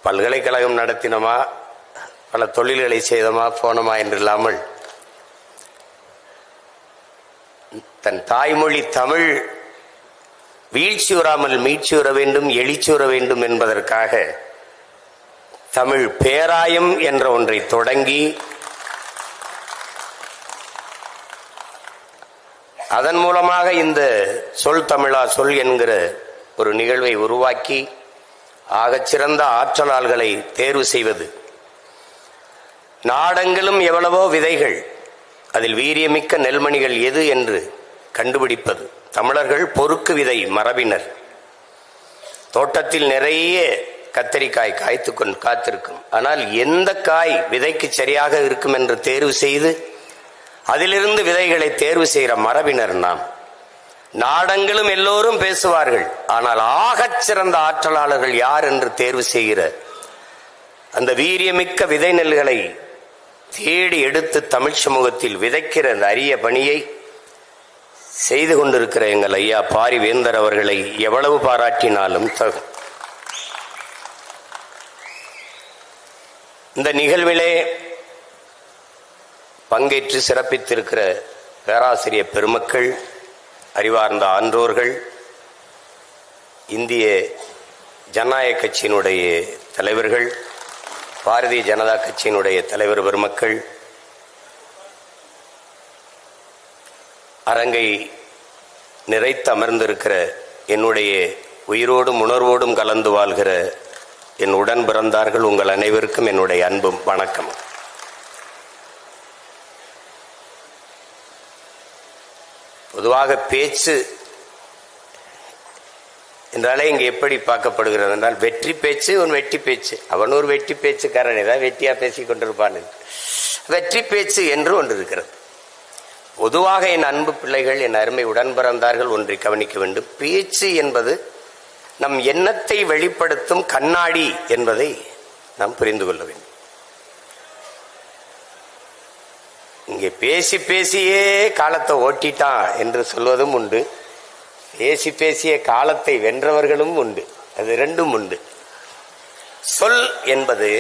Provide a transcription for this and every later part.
பல்கலைக்கழகம் நடத்தினோமா, பல தொழில்களை செய்தோமா போனோமா என்றில்லாமல் தன் தாய்மொழி தமிழ் வீழ்ச்சியுறாமல் மீட்சியுற வேண்டும், எழுச்சியுற வேண்டும் என்பதற்காக தமிழ் பேராயம் என்ற ஒன்றை தொடங்கி அதன் மூலமாக இந்த சொல் தமிழா சொல் என்கிற ஒரு நிகழ்வை உருவாக்கி ஆகச்சிறந்த ஆற்றலாளர்களை தேர்வு செய்வது. நாடெங்கிலும் எவ்வளவோ விதைகள், அதில் வீரியமிக்க நெல்மணிகள் எது என்று கண்டுபிடிப்பது. தமிழர்கள் பொறுக்கு விதை மரபினர். தோட்டத்தில் நிறைய கத்தரிக்காய் காய்த்துக்கொண்டு காத்திருக்கும். ஆனால் எந்த காய் விதைக்கு சரியாக இருக்கும் என்று தேர்வு செய்து அதிலிருந்து விதைகளை தேர்வு செய்கிற மரபினர் நாம். நாடெங்கிலும் எல்லோரும் பேசுவார்கள், ஆனால் ஆகச்சிறந்த ஆற்றலாளர்கள் யார் என்று தேர்வு செய்கிற அந்த வீரியமிக்க விதை நெல்களை தேடி எடுத்து தமிழ் சமூகத்தில் விதைக்கிற அந்த அரிய பணியை செய்து கொண்டிருக்கிற எங்கள் ஐயா பாரிவேந்தர் அவர்களை எவ்வளவு பாராட்டினாலும் தகும். இந்த நிகழ்விலே பங்கேற்று சிறப்பித்திருக்கிற பேராசிரியர் பெருமக்கள், அறிவார்ந்த ஆன்றோர்கள், இந்திய ஜனநாயக கட்சியினுடைய தலைவர்கள், பாரதிய ஜனதா கட்சியினுடைய தலைவர் பெருமக்கள், அரங்கை நிறைத்து அமர்ந்திருக்கிற என்னுடைய உயிரோடும் உணர்வோடும் கலந்து வாழ்கிற என் உடன் பிறந்தார்கள், உங்கள் அனைவருக்கும் என்னுடைய அன்பும் வணக்கம். பொதுவாக பேச்சு என்றாலே இங்கே எப்படி பார்க்கப்படுகிறது என்றால், வெற்றி பேச்சு உன் வெட்டி பேச்சு, அவன் ஒரு வெட்டி பேச்சுக்காரன், ஏதாவது வெட்டியா பேசிக் கொண்டிருப்பான். வெற்றி பேச்சு என்று ஒன்று இருக்கிறது. பொதுவாக என் அன்பு பிள்ளைகள், என் அருமை உடன் பிறந்தார்கள், ஒன்றை கவனிக்க வேண்டும். பேச்சு என்பது நம் எண்ணத்தை வெளிப்படுத்தும் கண்ணாடி என்பதை நாம் புரிந்து கொள்ள வேண்டும். இங்கே பேசி பேசியே காலத்தை ஓட்டிட்டான் என்று சொல்வதும் உண்டு, பேசி பேசிய காலத்தை வென்றவர்களும் உண்டு. அது ரெண்டும் உண்டு. சொல் என்பது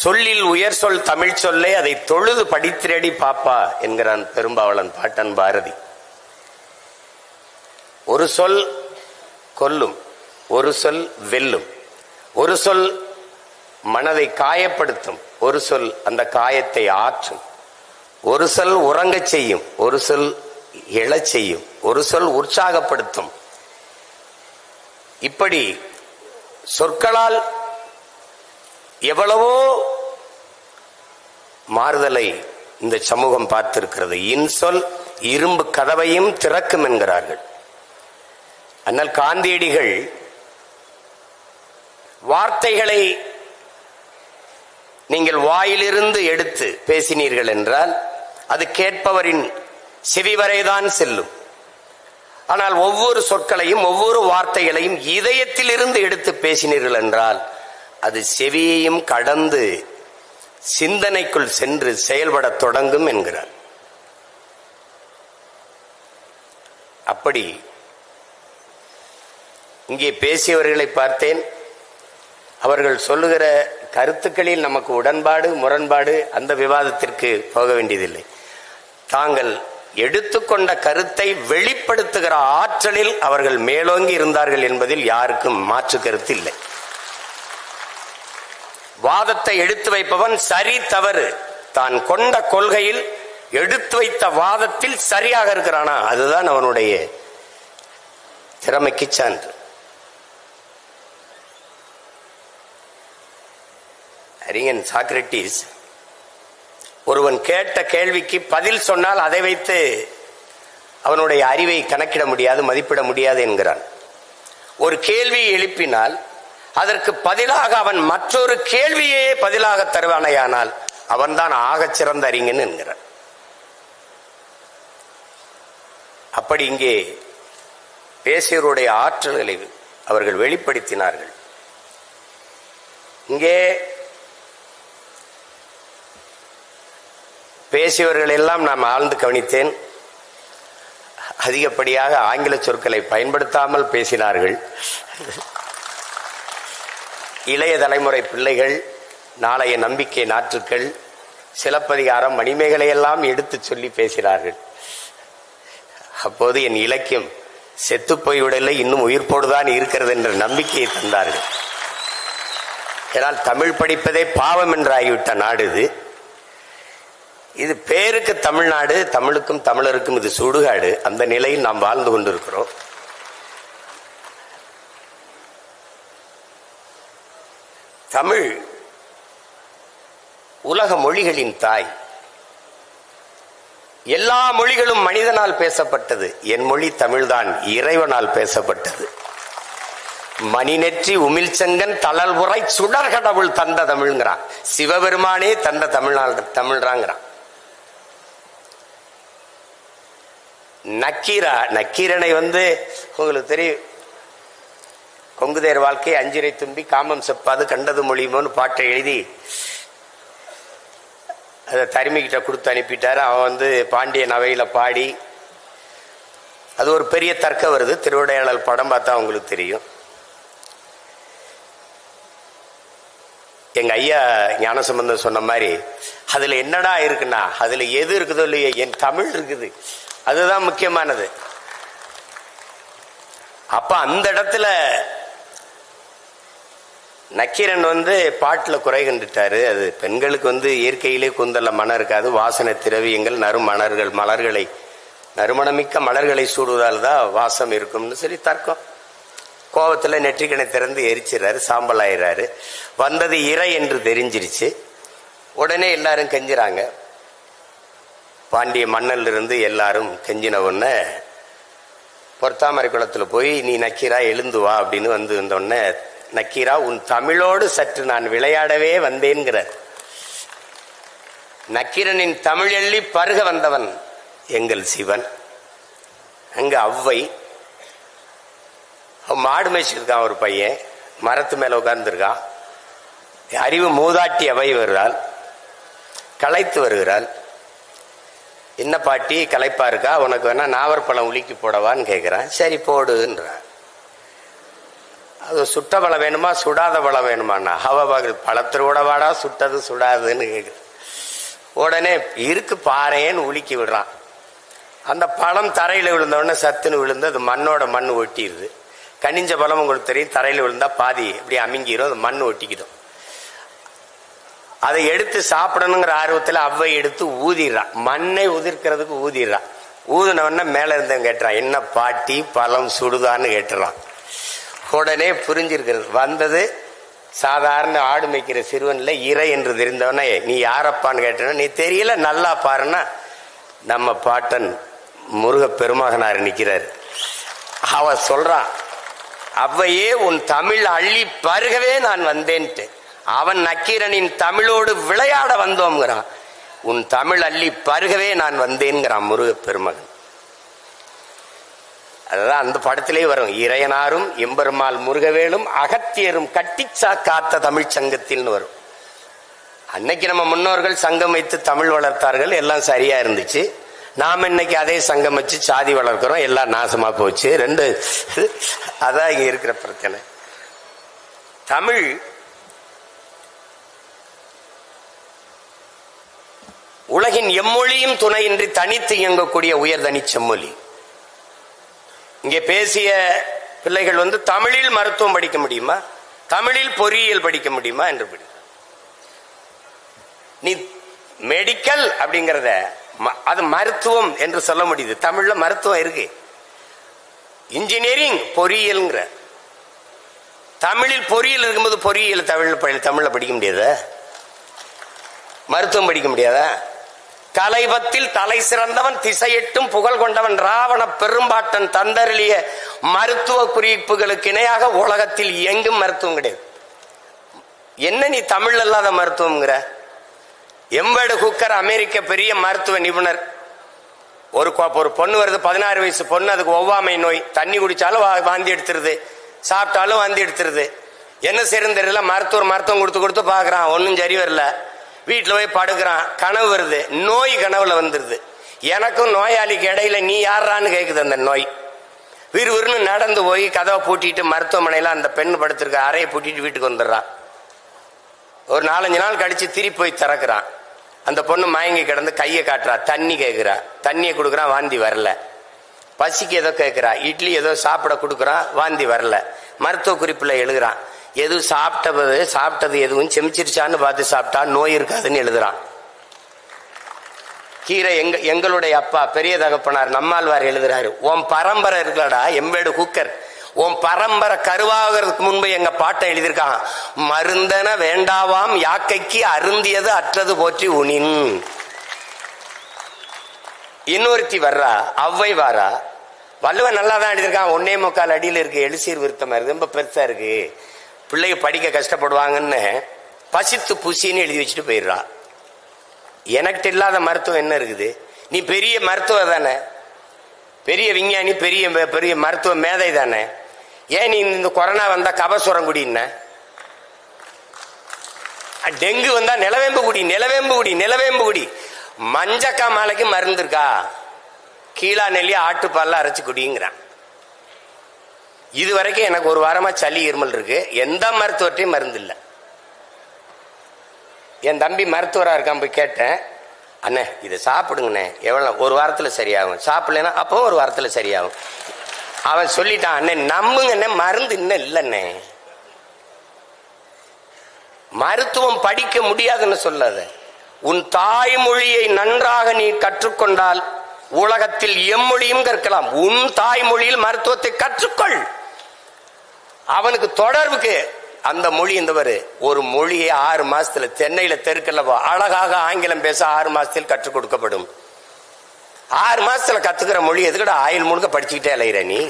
சொல்லில் உயர் சொல் தமிழ் சொல்லே, அதை தொழுது படித்திரடி பாப்பா என்கிறான் பெரும்பாவளன் பாட்டன் பாரதி. ஒரு சொல் கொல்லும், ஒரு சொல் வெல்லும், ஒரு சொல் மனதை காயப்படுத்தும், ஒரு சொல் அந்த காயத்தை ஆற்றும், ஒரு சொல் உறங்கச் செய்யும், ஒரு சொல் எழச் செய்யும், ஒரு சொல் உற்சாகப்படுத்தும். இப்படி சொற்களால் எவ்வளவோ மாறுதலை இந்த சமூகம் பார்த்திருக்கிறது. இன்சொல் இரும்பு கதவையும் திறக்கும் என்கிறார்கள். ஆனால் காந்தியடிகள் வார்த்தைகளை நீங்கள் வாயிலிருந்து எடுத்து பேசினீர்கள் என்றால் அது கேட்பவரின் செவி வரைதான் செல்லும். ஆனால் ஒவ்வொரு சொற்களையும் ஒவ்வொரு வார்த்தைகளையும் இதயத்தில் இருந்து எடுத்து பேசினீர்கள் என்றால் அது செவியையும் கடந்து சிந்தனைக்குள் சென்று செயல்பட தொடங்கும் என்கிறார். அப்படி இங்கே பேசியவர்களை பார்த்தேன். அவர்கள் சொல்லுகிற கருத்துக்களில் நமக்கு உடன்பாடு முரண்பாடு அந்த விவாதத்திற்கு போக வேண்டியதில்லை. தாங்கள் எடுத்துக்கொண்ட கருத்தை வெளிப்படுத்துகிற ஆற்றலில் அவர்கள் மேலோங்கி இருந்தார்கள் என்பதில் யாருக்கும் மாற்று கருத்து இல்லை. வாதத்தை எடுத்து வைப்பவன் சரி தவறு தான் கொண்ட கொள்கையில் எடுத்து வைத்த வாதத்தில் சரியாக இருக்கிறானா, அதுதான் அவனுடைய திறமைக்கு சான்று. அறிஞன் சாக்ரட்டிஸ் ஒருவன் கேட்ட கேள்விக்கு பதில் சொன்னால் அதை வைத்து அவனுடைய அறிவை கணக்கிட முடியாது, மதிப்பிட முடியாது என்கிறான். ஒரு கேள்வியை எழுப்பினால் அதற்கு பதிலாக அவன் மற்றொரு கேள்வியே பதிலாக தருவானையானால் அவன்தான் ஆகச் சிறந்த அறிஞன் என்கிறான். அப்படி இங்கே பேசியவருடைய ஆற்றல்களை அவர்கள் வெளிப்படுத்தினார்கள். இங்கே பேசியவர்கள் எல்லாம் நான் ஆழ்ந்து கவனித்தேன். அதிகப்படியாக ஆங்கில சொற்களை பயன்படுத்தாமல் பேசினார்கள். இளைய தலைமுறை பிள்ளைகள் நாளைய நம்பிக்கை நாற்றுக்கள் சிலப்பதிகாரம் மணிமேகலையெல்லாம் எடுத்து சொல்லி பேசினார்கள். அப்போது என் இலக்கியம் செத்து போய்விடலை, இன்னும் உயிர்ப்போடுதான் இருக்கிறது என்ற நம்பிக்கையை தந்தார்கள். ஏனால் தமிழ் படிப்பதே பாவம் என்று ஆகிவிட்ட நாடு இது. இது பேருக்கு தமிழ்நாடு, தமிழுக்கும் தமிழருக்கும் இது சுடுகாடு. அந்த நிலையில் நாம் வாழ்ந்து கொண்டிருக்கிறோம். தமிழ் உலக மொழிகளின் தாய். எல்லா மொழிகளும் மனிதனால் பேசப்பட்டது. என் மொழி தமிழ்தான் இறைவனால் பேசப்பட்டது. மணிநெற்றி உமிழ்ச்செங்கன் தளல் உரை சுடர் கடவுள் தந்த தமிழ்ங்கிறான். சிவபெருமானே தந்த தமிழ்றாங்கிறான். நக்கீரனை உங்களுக்கு தெரியும், கொங்குதேர் வாழ்க்கை அஞ்சிரை தும்பி காமம் செப்பாது கண்டது மொழிமோன்னு பாட்டை எழுதி அதை தருமிக்கிட்ட கொடுத்து அனுப்பிட்டாரு. அவன் பாண்டியன் அவையில பாடி அது ஒரு பெரிய தர்க்கம் வருது. திருவிடையாளர் படம் பார்த்தா உங்களுக்கு தெரியும். எங்க ஐயா ஞானசம்பந்தம் சொன்ன மாதிரி அதுல என்னடா இருக்குன்னா, அதுல எது இருக்குதோ இல்லையோ என் தமிழ் இருக்குது, அதுதான் முக்கியமானது. அப்ப அந்த இடத்துல நக்கீரன் பாட்டுல குறை கண்டுட்டாரு. அது பெண்களுக்கு இயற்கையிலே கூந்தல்ல மனம் இருக்காது, வாசனை திரவியங்கள் மலர்களை நறுமணமிக்க மலர்களை சூடுவதால் தான் வாசம் இருக்கும்னு சொல்லி தர்க்கம். கோபத்துல நெற்றிக்கணை திறந்து எரிச்சிடறாரு, சாம்பல் ஆயிடுறாரு. வந்தது இறை என்று தெரிஞ்சிருச்சு. உடனே எல்லாரும் கெஞ்சுறாங்க. பாண்டிய மன்னல் இருந்து எல்லாரும் கெஞ்சின உடனே பொற்தாமரை குளத்துல போய் நீ நக்கீரா எழுந்து வா அப்படின்னு வந்தோடனே, நக்கீரா உன் தமிழோடு சற்று நான் விளையாடவே வந்தேன்கிறார். நக்கீரனின் தமிழ் எள்ளி பருக வந்தவன் எங்கள் சிவன். அங்க அவ்வை மாடு மேய்ச்சிருக்கான். ஒரு பையன் மரத்து மேல உட்கார்ந்துருக்கான். அறிவு மூதாட்டி அவை வருகிறாள், களைத்து வருகிறாள். என்ன பாட்டி களைப்பா இருக்கா, உனக்கு வேணா நாவற்பழம் உலுக்கி போடவான்னு கேட்கிறான். சரி போடுன்றான். அது சுட்ட பழம் வேணுமா சுடாத பழம் வேணுமாண்ணா? பழத்தோட வாடா சுட்டது சுடாதுன்னு கேட்குது. உடனே இருக்கு பாறைன்னு உலுக்கி விடுறான். அந்த பழம் தரையில் விழுந்தோடனே சத்துன்னு விழுந்து அது மண்ணோட மண் ஒட்டிடுது. கனிஞ்ச பழம் உங்களுக்கு தெரியும், தரையில் விழுந்தா பாதி இப்படி அமுங்கிரும், அது மண் ஒட்டிக்கிடும். அதை எடுத்து சாப்பிடணுங்கிற ஆர்வத்தில் அவ்வை எடுத்து ஊதிடுறான். மண்ணை உதிர்க்கிறதுக்கு ஊதிடுறான். ஊதினவன மேல இருந்தவன் கேட்டுறான், என்ன பாட்டி பழம் சுடுதான்னு கேட்டுறான். உடனே புரிஞ்சிருக்கிறது. வந்தது சாதாரண ஆடு மேய்க்கிற சிறுவன்ல இறை என்று தெரிந்தவனே, நீ யாரப்பான்னு கேட்டன, நீ தெரியல நல்லா பாருன்னா நம்ம பாட்டன் முருக பெருமகனார் நிற்கிறார். அவ சொல்றான், அவ்வையே உன் தமிழ் அள்ளி பருகவே நான் வந்தேன்ட்டு. அவன் நக்கீரனின் தமிழோடு விளையாட வந்தோம்ங்கிறான். உன் தமிழ் அள்ளி பருகவே நான் வந்தேன்கிறான் முருக பெருமகன். அதுதான் அந்த படத்திலே வரும். இறையனாரும் எம்பெருமாள் முருகவேலும் அகத்தியரும் கட்டிச்சா காத்த தமிழ் சங்கத்தில்னு வரும். அன்னைக்கு நம்ம முன்னோர்கள் சங்கம் வைத்து தமிழ் வளர்த்தார்கள், எல்லாம் சரியா இருந்துச்சு. நாம் இன்னைக்கு அதே சங்கம் வச்சு சாதி வளர்க்கிறோம், எல்லாம் நாசமா போச்சு. ரெண்டு அதான் இங்க இருக்கிற பிரச்சனை. தமிழ் உலகின் எம்மொழியும் துணையின்றி தனித்து இயங்கக்கூடிய உயர்தனி செம்மொழி. இங்கே பேசிய பிள்ளைகள் தமிழில் மருத்துவம் படிக்க முடியுமா, தமிழில் பொறியியல் படிக்க முடியுமா என்று படி. நீ மெடிக்கல் அப்படிங்கிறத அது மருத்துவம் என்று சொல்ல முடியுது. தமிழ்ல மருத்துவம் இருக்கு. இன்ஜினியரிங் பொறியியல்ங்கிற தமிழில் பொறியியல் இருக்கும்போது பொறியியல் தமிழ்ல படிக்க முடியாத, மருத்துவம் படிக்க முடியாதா? கலைபத்தில் தலை சிறந்தவன் திசையெட்டும் புகழ் கொண்டவன் ராவண பெரும்பாட்டன் தந்தருளிய மருத்துவ குறிப்புகளுக்கு இணையாக உலகத்தில் எங்கும் மருத்துவம் கிடையாது. என்ன நீ தமிழ் அல்லாத மருத்துவம்ங்கிற? எம்பர்டு ஹுக்கர் அமெரிக்க பெரிய மருத்துவ நிபுணர். ஒரு பொண்ணு வருது, 16 வயசு பொண்ணு, அதுக்கு ஒவ்வாமை நோய். தண்ணி குடிச்சாலும் வாந்தி எடுத்துருது, சாப்பிட்டாலும் வாந்தி எடுத்துருது. என்ன செய்யறது தெரியல. மருத்துவம் கொடுத்து பாக்குறான், ஒன்னும் சரி வரல. வீட்டுல போய் படுக்கிறான், கனவு வருது, நோய் கனவுல வந்துருது. எனக்கும் நோயாளிக்கு இடையில நீ யாரான்னு கேக்குது அந்த நோய். விறுவிறுன்னு நடந்து போய் கதவை பூட்டிட்டு மருத்துவமனையில அந்த பெண் படுத்திருக்க அறையை பூட்டிட்டு வீட்டுக்கு வந்துடுறான். ஒரு 4-5 நாள் கழிச்சு திருப்பி போய் திறக்கிறான். அந்த பொண்ணு மயங்கி கிடந்து கையை காட்டுறா, தண்ணி கேட்கிறா, தண்ணியை கொடுக்குறான், வாந்தி வரல. பசிக்கு ஏதோ கேட்கிறா, இட்லி ஏதோ சாப்பிட கொடுக்குறான், வாந்தி வரல. மருத்துவ குறிப்புல எழுதுறான், எதுவும் சாப்பிட்டது எதுவும் செமிச்சிருச்சான்னு பார்த்து சாப்பிட்டா நோய் இருக்காதுன்னு எழுதுறான். கீரை எங்களுடைய அப்பா பெரிய தகப்பனார் நம்மாழ்வார் எழுதுறாரு, உன் பரம்பரை இருக்கலடா எம்பேடு குக்கர், உன் பரம்பரை கருவாகிறதுக்கு முன்பு எங்க பாட்டை எழுதியிருக்கான், மருந்தன வேண்டாவாம் யாக்கைக்கு அருந்தியது அற்றது போற்றி உனின். இன்னொருத்தி வர்றா, அவ்வை வாரா, வள்ளுவன் நல்லா தான் எழுதியிருக்கான், 1.25 அடியில் இருக்கு, எழுசீர் விருத்தமா இருக்கு, ரொம்ப பெருசா இருக்கு, பிள்ளைங்க படிக்க கஷ்டப்படுவாங்கன்னு பசித்து புசின்னு எழுதி வச்சுட்டு போயிடுறா. எனக்கு இல்லாத மருத்துவம் என்ன இருக்குது? நீ பெரிய மருத்துவ தானே, பெரிய விஞ்ஞானி, பெரிய பெரிய மருத்துவ மேதை தானே, ஏன் நீ இந்த கொரோனா வந்தா கபசுரம் குடின்ன, டெங்கு வந்தா நிலவேம்பு குடி, மஞ்சக்கா மாலைக்கு மருந்து இருக்கா, கீழா நெல்லி ஆட்டுப்பால்ல அரைச்சு குடிங்கிறான். இது வரைக்கும் எனக்கு ஒரு வாரமா சளி இருமல் இருக்கு, எந்த மருத்துவத்தையும் மருந்து இல்லை. என் தம்பி மருத்துவராக இருக்கான், போய் கேட்டேன், அண்ணே இதை சாப்பிடுங்கண்ணே, எவ்வளோ, ஒரு வாரத்தில் சரியாகும், சாப்பிடலன்னா அப்போ ஒரு வாரத்தில் சரியாகும். அவன் சொல்லிட்டான், அண்ணே நம்புங்கண்ணே, மருந்து இன்னும் இல்லைண்ணே, மருத்துவம் படிக்க முடியாதுன்னு சொல்லாத, உன் தாய்மொழியை நன்றாக நீ கற்றுக்கொண்டால் உலகத்தில் எம்மொழியும் கற்கலாம். உன் தாய்மொழியில் மருத்துவத்தை கற்றுக்கொள். அவனுக்கு தொடர்புக்கு அந்த மொழி இருந்தவர் ஒரு மொழியை 6 மாசத்துல சென்னையில தெருக்கல்லவா அழகாக ஆங்கிலம் பேச 6 மாசத்தில் கற்றுக் கொடுக்கப்படும். 6 மாசத்துல கத்துக்கிற மொழி எதுக்கட ஆயுள் முழுக்க படிச்சுக்கிட்டே அலையிற, நீ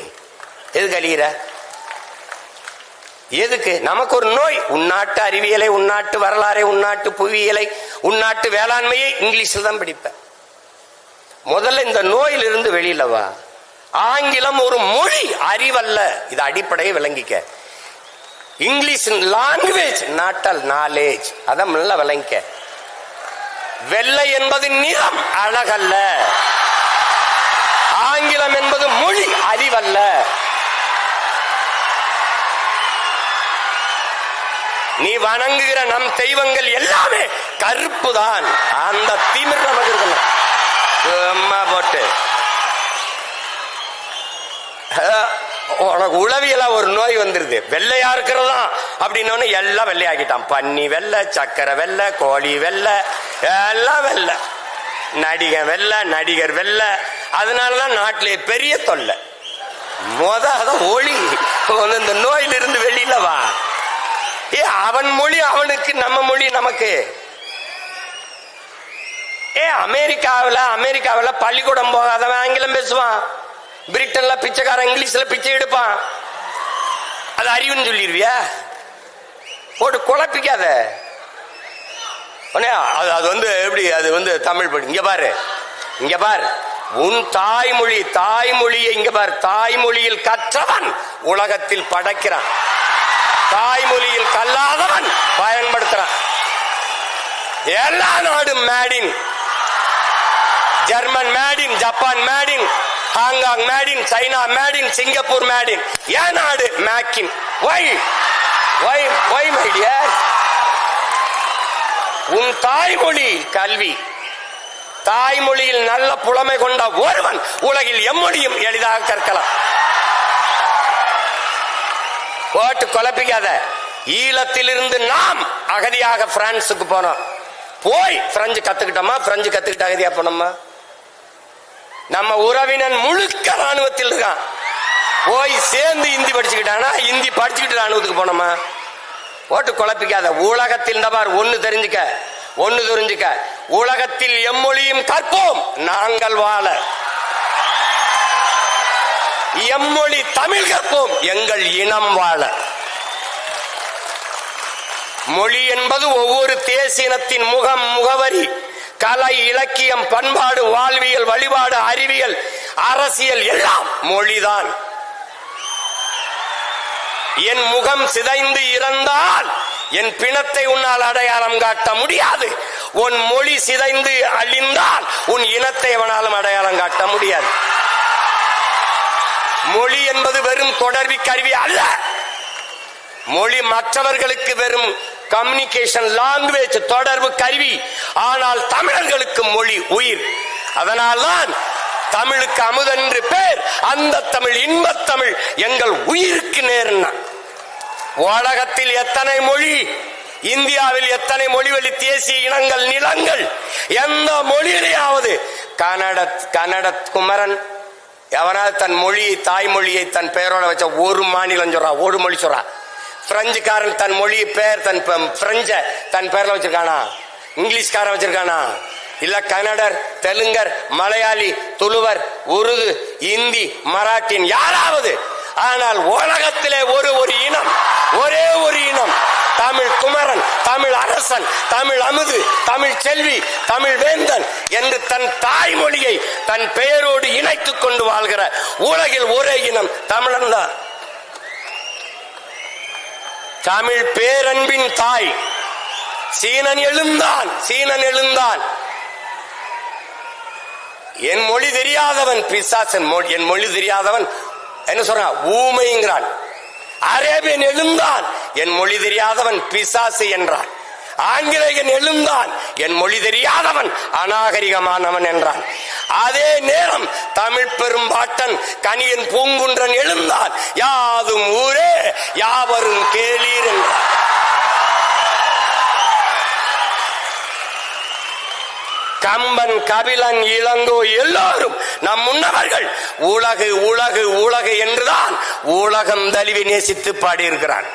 எதுக்கு அழிகிற? எதுக்கு? நமக்கு ஒரு நோய், உள்நாட்டு அறிவியலை, உள்நாட்டு வரலாறை, உள்நாட்டு புவியியலை, உள்நாட்டு வேளாண்மையை இங்கிலீஷ்ல தான் படிப்ப. முதல்ல இந்த நோயிலிருந்து வெளியில வா. ஆங்கிலம் ஒரு மொழி, அறிவல்ல, இது அடிப்படையை விளங்கிக்க. இங்கிலீஷ் லாங்குவேஜ், நாட் நாலேஜ், அதான் நல்லா விளங்கிக்க. வெள்ளை என்பது நிறம், அழகல்ல. ஆங்கிலம் என்பது மொழி, அறிவல்ல. நீ வணங்குகிற நம் தெய்வங்கள் எல்லாமே கருப்பு தான். அந்த திமிர் நமக்கு இருக்கணும். அம்மா போட்டு உனக்கு உளவியலா ஒரு நோய் வந்துருது, வெள்ளையா இருக்கிறதா அப்படின்னு எல்லாம் வெள்ளையாக்கிட்டான். பன்னி வெள்ளை, சக்கரை வெள்ளை, கோழி வெள்ளை, எல்லாம் வெள்ளை, நடிகர் வெள்ளை, நடிகர் வெள்ளை. அதனாலதான் நாட்டிலே பெரிய தொல்லை. ஒளி இந்த நோயிலிருந்து வெளியில வா. அவன் மொழி அவனுக்கு, நம்ம மொழி நமக்கு. அமெரிக்காவில் பள்ளிக்கூடம் போகாதவன் ஆங்கிலம் பேசுவான், பிரிட்டன்ல பிச்சைக்காரன் இங்கிலீஷ்ல பிச்சை எடுப்பான். அது அறிவுன்னு சொல்லிடுவியா? போட்டு குழப்பிக்காத. அது எப்படி, அது தமிழ் படி. இங்க பாரு, உன் தாய்மொழியை இங்க பாரு. தாய்மொழியில் கற்றவன் உலகத்தில் படைக்கிறான், தாய்மொழியில் கல்லாதவன் பயன்படுத்துறான். எல்லா நாடும் maiden, German maiden, Japan maiden, Hong Kong maiden, China maiden, Singapore maiden. ஏன் நாடு மேக்கின்? வை மை டியர்? உன் தாய்மொழி கல்வி, தாய்மொழியில் நல்ல புலமை கொண்ட ஒருவன் உலகில் எம்மொழியும் எளிதாக கற்கலாம். போட்டு குழப்பிக்காத. ஈழத்திலிருந்து நாம் அகதியாக பிரான்சுக்கு போனோம், போய் பிரெஞ்சு கத்துக்கிட்டோமா? பிரெஞ்சு கத்துக்கிட்டு அகதியா போனோமா? நம்ம உறவினன் முழுக்க ராணுவத்தில் இருக்கான், போய் சேர்ந்து இந்தி படிச்சுக்கிட்டானா? இந்தி படிச்சுக்கிட்டு ராணுவத்துக்கு போனோமா? போட்டு குழப்பிக்காத. உலகத்தில் ஒன்னு தெரிஞ்சுக்க, உலகத்தில் எம்மொழியும் கற்போம், நாங்கள் வாழ. எம்மொழி தமிழ் கற்போம், எங்கள் இனம் வாழ. மொழி என்பது ஒவ்வொரு தேசினத்தின் முகம், முகவரி, கலை, இலக்கியம், பண்பாடு, வாழ்வியல், வழிபாடு, அறிவியல், அரசியல் எல்லாம் மொழிதான். என் முகம் சிதைந்து இறந்தால் என் பிணத்தை உன்னால் அடையாளம் காட்ட முடியாது. உன் மொழி சிதைந்து அழிந்தால் உன் இனத்தை எவனாலும் அடையாளம் காட்ட முடியாது. மொழி என்பது வெறும் தொடர்பு கருவி அல்ல. மொழி மற்றவர்களுக்கு வெறும் கம்யூனிகேஷன் லாங்குவேஜ், தொடர்பு கருவி. ஆனால் தமிழர்களுக்கு மொழி உயிர். அதனால்தான் தமிழுக்கு அமுதன் என்று பேர். அந்த தமிழ் இன்பத் தமிழ் எங்கள் உயிருக்கு நேர்னா. உலகத்தில் எத்தனை மொழி, இந்தியாவில் எத்தனை மொழிவழி தேசிய இனங்கள் நிலங்கள், எந்த மொழியிலேயாவது கன்னட குமரன் எவனாவது தன் மொழியை தாய்மொழியை தன் பெயரோட வச்ச ஒரு மாநிலம் சொல்றா, ஒரு மொழி சொல்றா. பிரெஞ்சுக்காரன் தன் மொழி பெயர் தன் பிரெஞ்ச தன் பெயர்ல வச்சிருக்கானா? இங்கிலீஷ்காரன் வச்சிருக்கானா? இல்ல கன்னடர், தெலுங்கர், மலையாளி, துளுவர், உருது, இந்தி, மராட்டின் யாராவது? ஆனால் உலகத்திலே ஒரு இனம், ஒரே ஒரு இனம், தமிழ் குமரன், தமிழ் அரசன், தமிழ் அமுது, தமிழ் செல்வி, தமிழ் வேந்தன் என்று தன் தாய்மொழியை தன் பெயரோடு இணைத்துக் கொண்டு வாழ்கிற உலகில் ஒரே இனம் தமிழன் தான். தமிழ் பேரன்பின் தாய். சீனன் எழுந்தான். என் மொழி தெரியாதவன் பிசாசன், என் மொழி தெரியாதவன் என்ன சொல்றான்? ஊமைங்கிறான். அரேபியன் எழுந்தான், என் மொழி தெரியாதவன் பிசாசு என்றான். ஆங்கிலேயன் எழுந்தான், என் மொழி தெரியாதவன் அநாகரிகமானவன் என்றான். அதே நேரம் தமிழ் பெரும்பாட்டன் கனியன் பூங்குன்றன் எழுந்தான், யாதும் ஊரே யாவரும் கேளீர் என்றான். கம்பன், கபிலன், இளங்கோ எல்லோரும் நம் முன்னவர்கள் உலகு உலகு உலகு என்றுதான் உலகம் தழுவி நேசித்து பாடியிருக்கிறான்.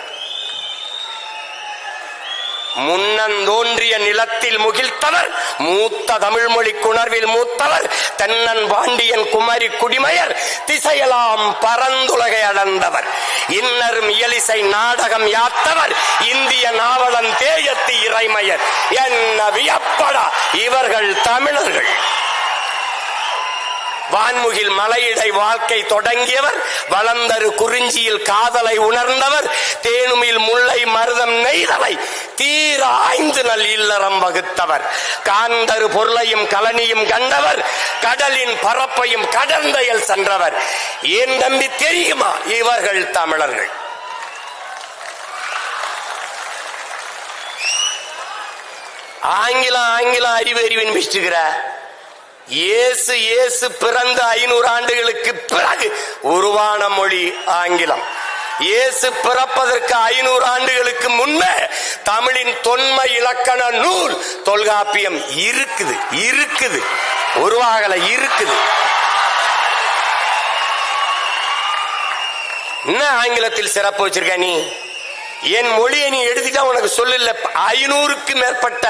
முன்னந்தோன்றிய நிலத்தில் முகிழ்த்தவர், மூத்த தமிழ் மொழி குணர்வில் மூத்தவர், தென்னன் பாண்டியன் குமரி குடிமையர், திசையெல்லாம் பரந்துலகை அளந்தவர், இன்னரும் இயலிசை நாடகம் யாத்தவர், இந்திய நாவலன் தேயத்து இறைமையர். என்ன வியப்படா இவர்கள் தமிழர்கள். வான்முகில் மலையிடை வாழ்க்கை தொடங்கியவர், வளர்ந்தரு குறிஞ்சியில் காதலை உணர்ந்தவர், தேனுமில் முல்லை மருதம் நெய்தலை தீர ஆய்ந்து நல் இல்லறம் வகுத்தவர், காந்தரு பொருளையும் கலனியும் கண்டவர், கடலின் பரப்பையும் கடந்தையில் சென்றவர். ஏன் தம்பி தெரியுமா இவர்கள் தமிழர்கள்? ஆங்கிலம் அறிவின் பிடிச்சுக்கிற இயேசு பிறந்த 500 ஆண்டுகளுக்கு பிறகு உருவான மொழி ஆங்கிலம். இயேசு பிறப்பதற்கு 500 ஆண்டுகளுக்கு முன்னே தமிழின் தொன்மை இலக்கண நூல் தொல்காப்பியம் இருக்குது, உருவாகல இருக்குது. என்ன ஆங்கிலத்தில் சிறப்பு வச்சிருக்க நீ? என் மொழியை நீ எழுதிட்டா உனக்கு சொல்லல. 500க்கு மேற்பட்ட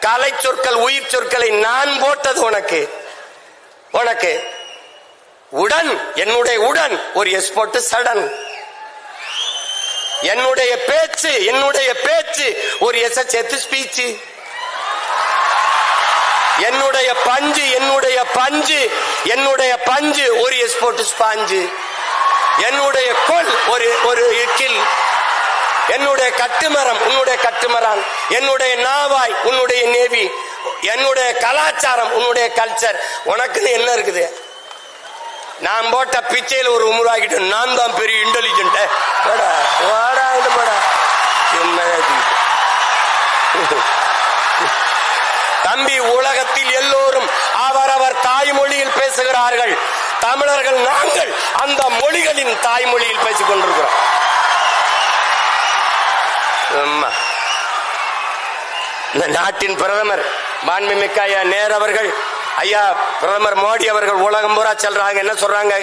கலை சொற்கள், உயிர் சொற்களை நான் போட்டது உனக்கு. உடன், என்னுடைய உடன் ஒரு எஸ் போட்டு சடன். என்னுடைய பேச்சு ஒரு எஸ் சேர்த்து ஸ்பீச். என்னுடைய பஞ்சு ஒரு எஸ் போட்டு ஸ்பாஞ்சு. என்னுடைய கொல் ஒரு கில். என்னுடைய கட்டுமரம் உன்னுடைய கட்டுமரான். என்னுடைய நாவாய் உன்னுடைய நேவி. என்னுடைய கலாச்சாரம் உன்னுடைய கல்ச்சர். உனக்குன்னு என்ன இருக்குது? நான் போட்ட பிச்சையில் ஒரு உருவாக்கிட்டு நான் தான் பெரிய இன்டெலிஜென்ட். தம்பி, உலகத்தில் எல்லோரும் அவரவர் தாய்மொழியில் பேசுகிறார்கள். தமிழர்கள் நாங்கள் அந்த மொழிகளின் தாய்மொழியில் பேசிக் கொண்டிருக்கிறோம். இந்த நாட்டின் பிரதமர் மாண்புமிக்க ஐயா நேரு அவர்கள், ஐயா பிரதமர் மோடி அவர்கள் உலகம் பூரா செல்றாங்க. என்ன சொல்றாங்க?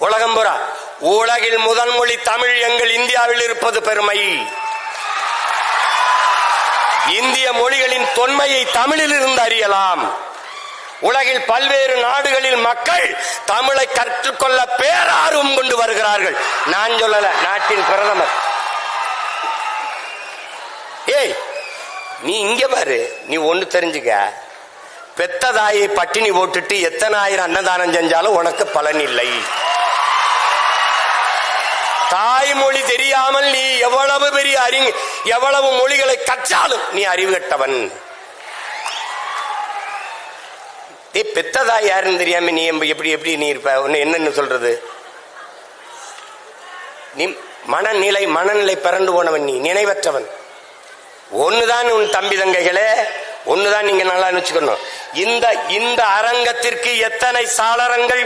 உலகம் பூரா உலகில் முதல் மொழி தமிழ் எங்கள் இந்தியாவில் இருப்பது பெருமை. இந்திய மொழிகளின் தொன்மையை தமிழில் இருந்து அறியலாம். உலகில் பல்வேறு நாடுகளில் மக்கள் தமிழை கற்றுக்கொள்ள பேரார்வம் கொண்டு வருகிறார்கள். நான் சொல்லல, நாட்டின் பிரதமர். ஏய், நீ இங்க பாரு, நீ ஒண்ணு தெரிஞ்சுக்க. பெத்த தாயை பட்டினி போட்டுட்டு எத்தனை ஆயிரம் அன்னதானம் செஞ்சாலும் உனக்கு பலன் இல்லை. தாய்மொழி தெரியாமல் நீ எவ்வளவு பெரிய எவ்வளவு மொழிகளை கற்றாலும் நீ அறிவு கட்டவன். பெத்ததா யாருன்னு தெரியாம நீ எப்படி எப்படி நீ இருப்ப? என்னன்னு சொல்றது? நீ மனநிலை பிறண்டு போனவன், நீ நினைவற்றவன். ஒண்ணுதான் உன் தம்பி தங்கைகளே, ஒண்ணுதான் நீங்க நல்லா நினைச்சுக்கணும். இந்த அரங்கத்திற்கு எத்தனை சாளரங்கள்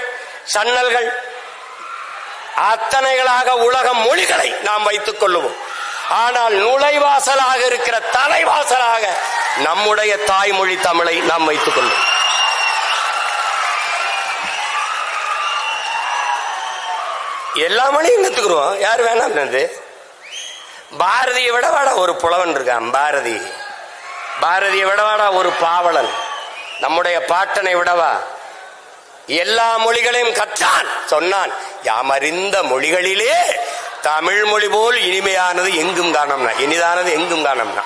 சன்னல்கள், அத்தனைகளாக உலக மொழிகளை நாம் வைத்துக் கொள்ளுவோம். ஆனால் நுழைவாசலாக இருக்கிற தலைவாசலாக நம்முடைய தாய்மொழி தமிழை நாம் வைத்துக் கொள்வோம். எல்லா மொழியும் கத்துக்குறோம், யார் வேணாம். பாரதியை விடவாடா ஒரு புலவன் இருக்கான், பாரதியை விடவாடா ஒரு பாவலன், நம்முடைய பாட்டனை விடவா எல்லா மொழிகளையும் கற்றான். சொன்னான், யாமறிந்த மொழிகளிலே தமிழ் மொழி போல் இனிமையானது எங்கும் காணோம்னா, இனிதானது எங்கும் காணோம்னா.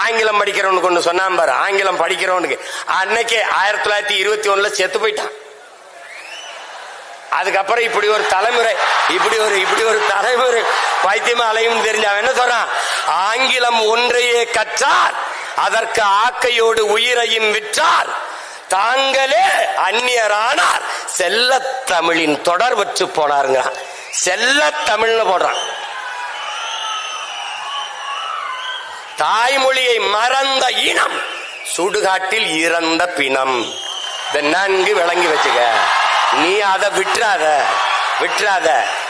ஆங்கிலம் படிக்கிறவனுக்கு ஒண்ணு சொன்னான் பாரு, ஆங்கிலம் படிக்கிறவனுக்கு அன்னைக்கே 1921 செத்து போயிட்டான். அதுக்கப்புறம் இப்படி ஒரு தலைமுறை பைத்தியமா அலையும் தெரிஞ்ச அவன் என்ன சொல்றான்? ஆங்கிலம் ஒன்றையே கற்றார், அதற்கு ஆக்கையோடு உயிரையும் விற்றார், தாங்களே அந்நியரானார், செல்ல தமிழின் தொடர் வச்சு போனாருங்கிறான். செல்ல தமிழ்னு போடுறான். தாய்மொழியை மறந்த இனம் சுடுகாட்டில் இறந்த பிணம். நன்கு விளங்கி வச்சுக்க. நீ அதை விட்டுறாத.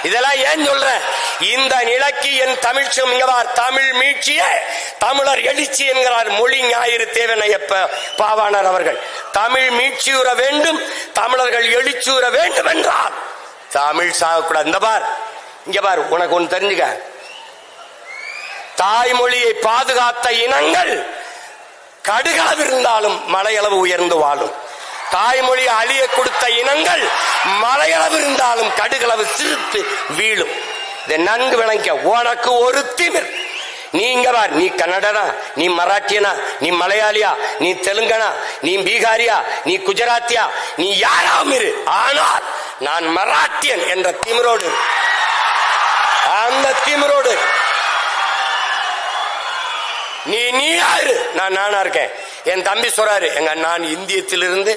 இதெல்லாம் ஏன் சொல்ற? இந்த நிலைக்கு என் தமிழ் மீட்சியே தமிழர் எழுச்சி என்கிறார் மொழி ஞாயிறு தேவனையப்ப பாவாணர் அவர்கள். தமிழ் மீட்சியுற வேண்டும், தமிழர்கள் எழுச்சியுற வேண்டும் என்றால் தமிழ் சாகக்கூடாது. இங்க பார், உனக்கு ஒன்று தெரிஞ்சுக்க. தாய்மொழியை பாதுகாத்த இனங்கள் கடுகாது இருந்தாலும் மலையளவு உயர்ந்து வாழும். தாய்மொழி அழிய கொடுத்த இனங்கள் மலையளவு இருந்தாலும் கடுகளவு சிரித்து வீழும். இதை நன்கு விளங்க. உனக்கு ஒரு திமிர். நீங்க பார், நீ கன்னடனா, நீ மராட்டியனா, நீ மலையாளியா, நீ தெலுங்கனா, நீ பீகாரியா, நீ குஜராத்தியா, நீ யாராவும் இரு. ஆனால் நான் மராட்டியன் என்ற திமிரோடு, அந்த திமிரோடு நீ யாரு? நானா இருக்கேன். என் தம்பி சொல்றாரு, நான் இந்தியத்திலிருந்து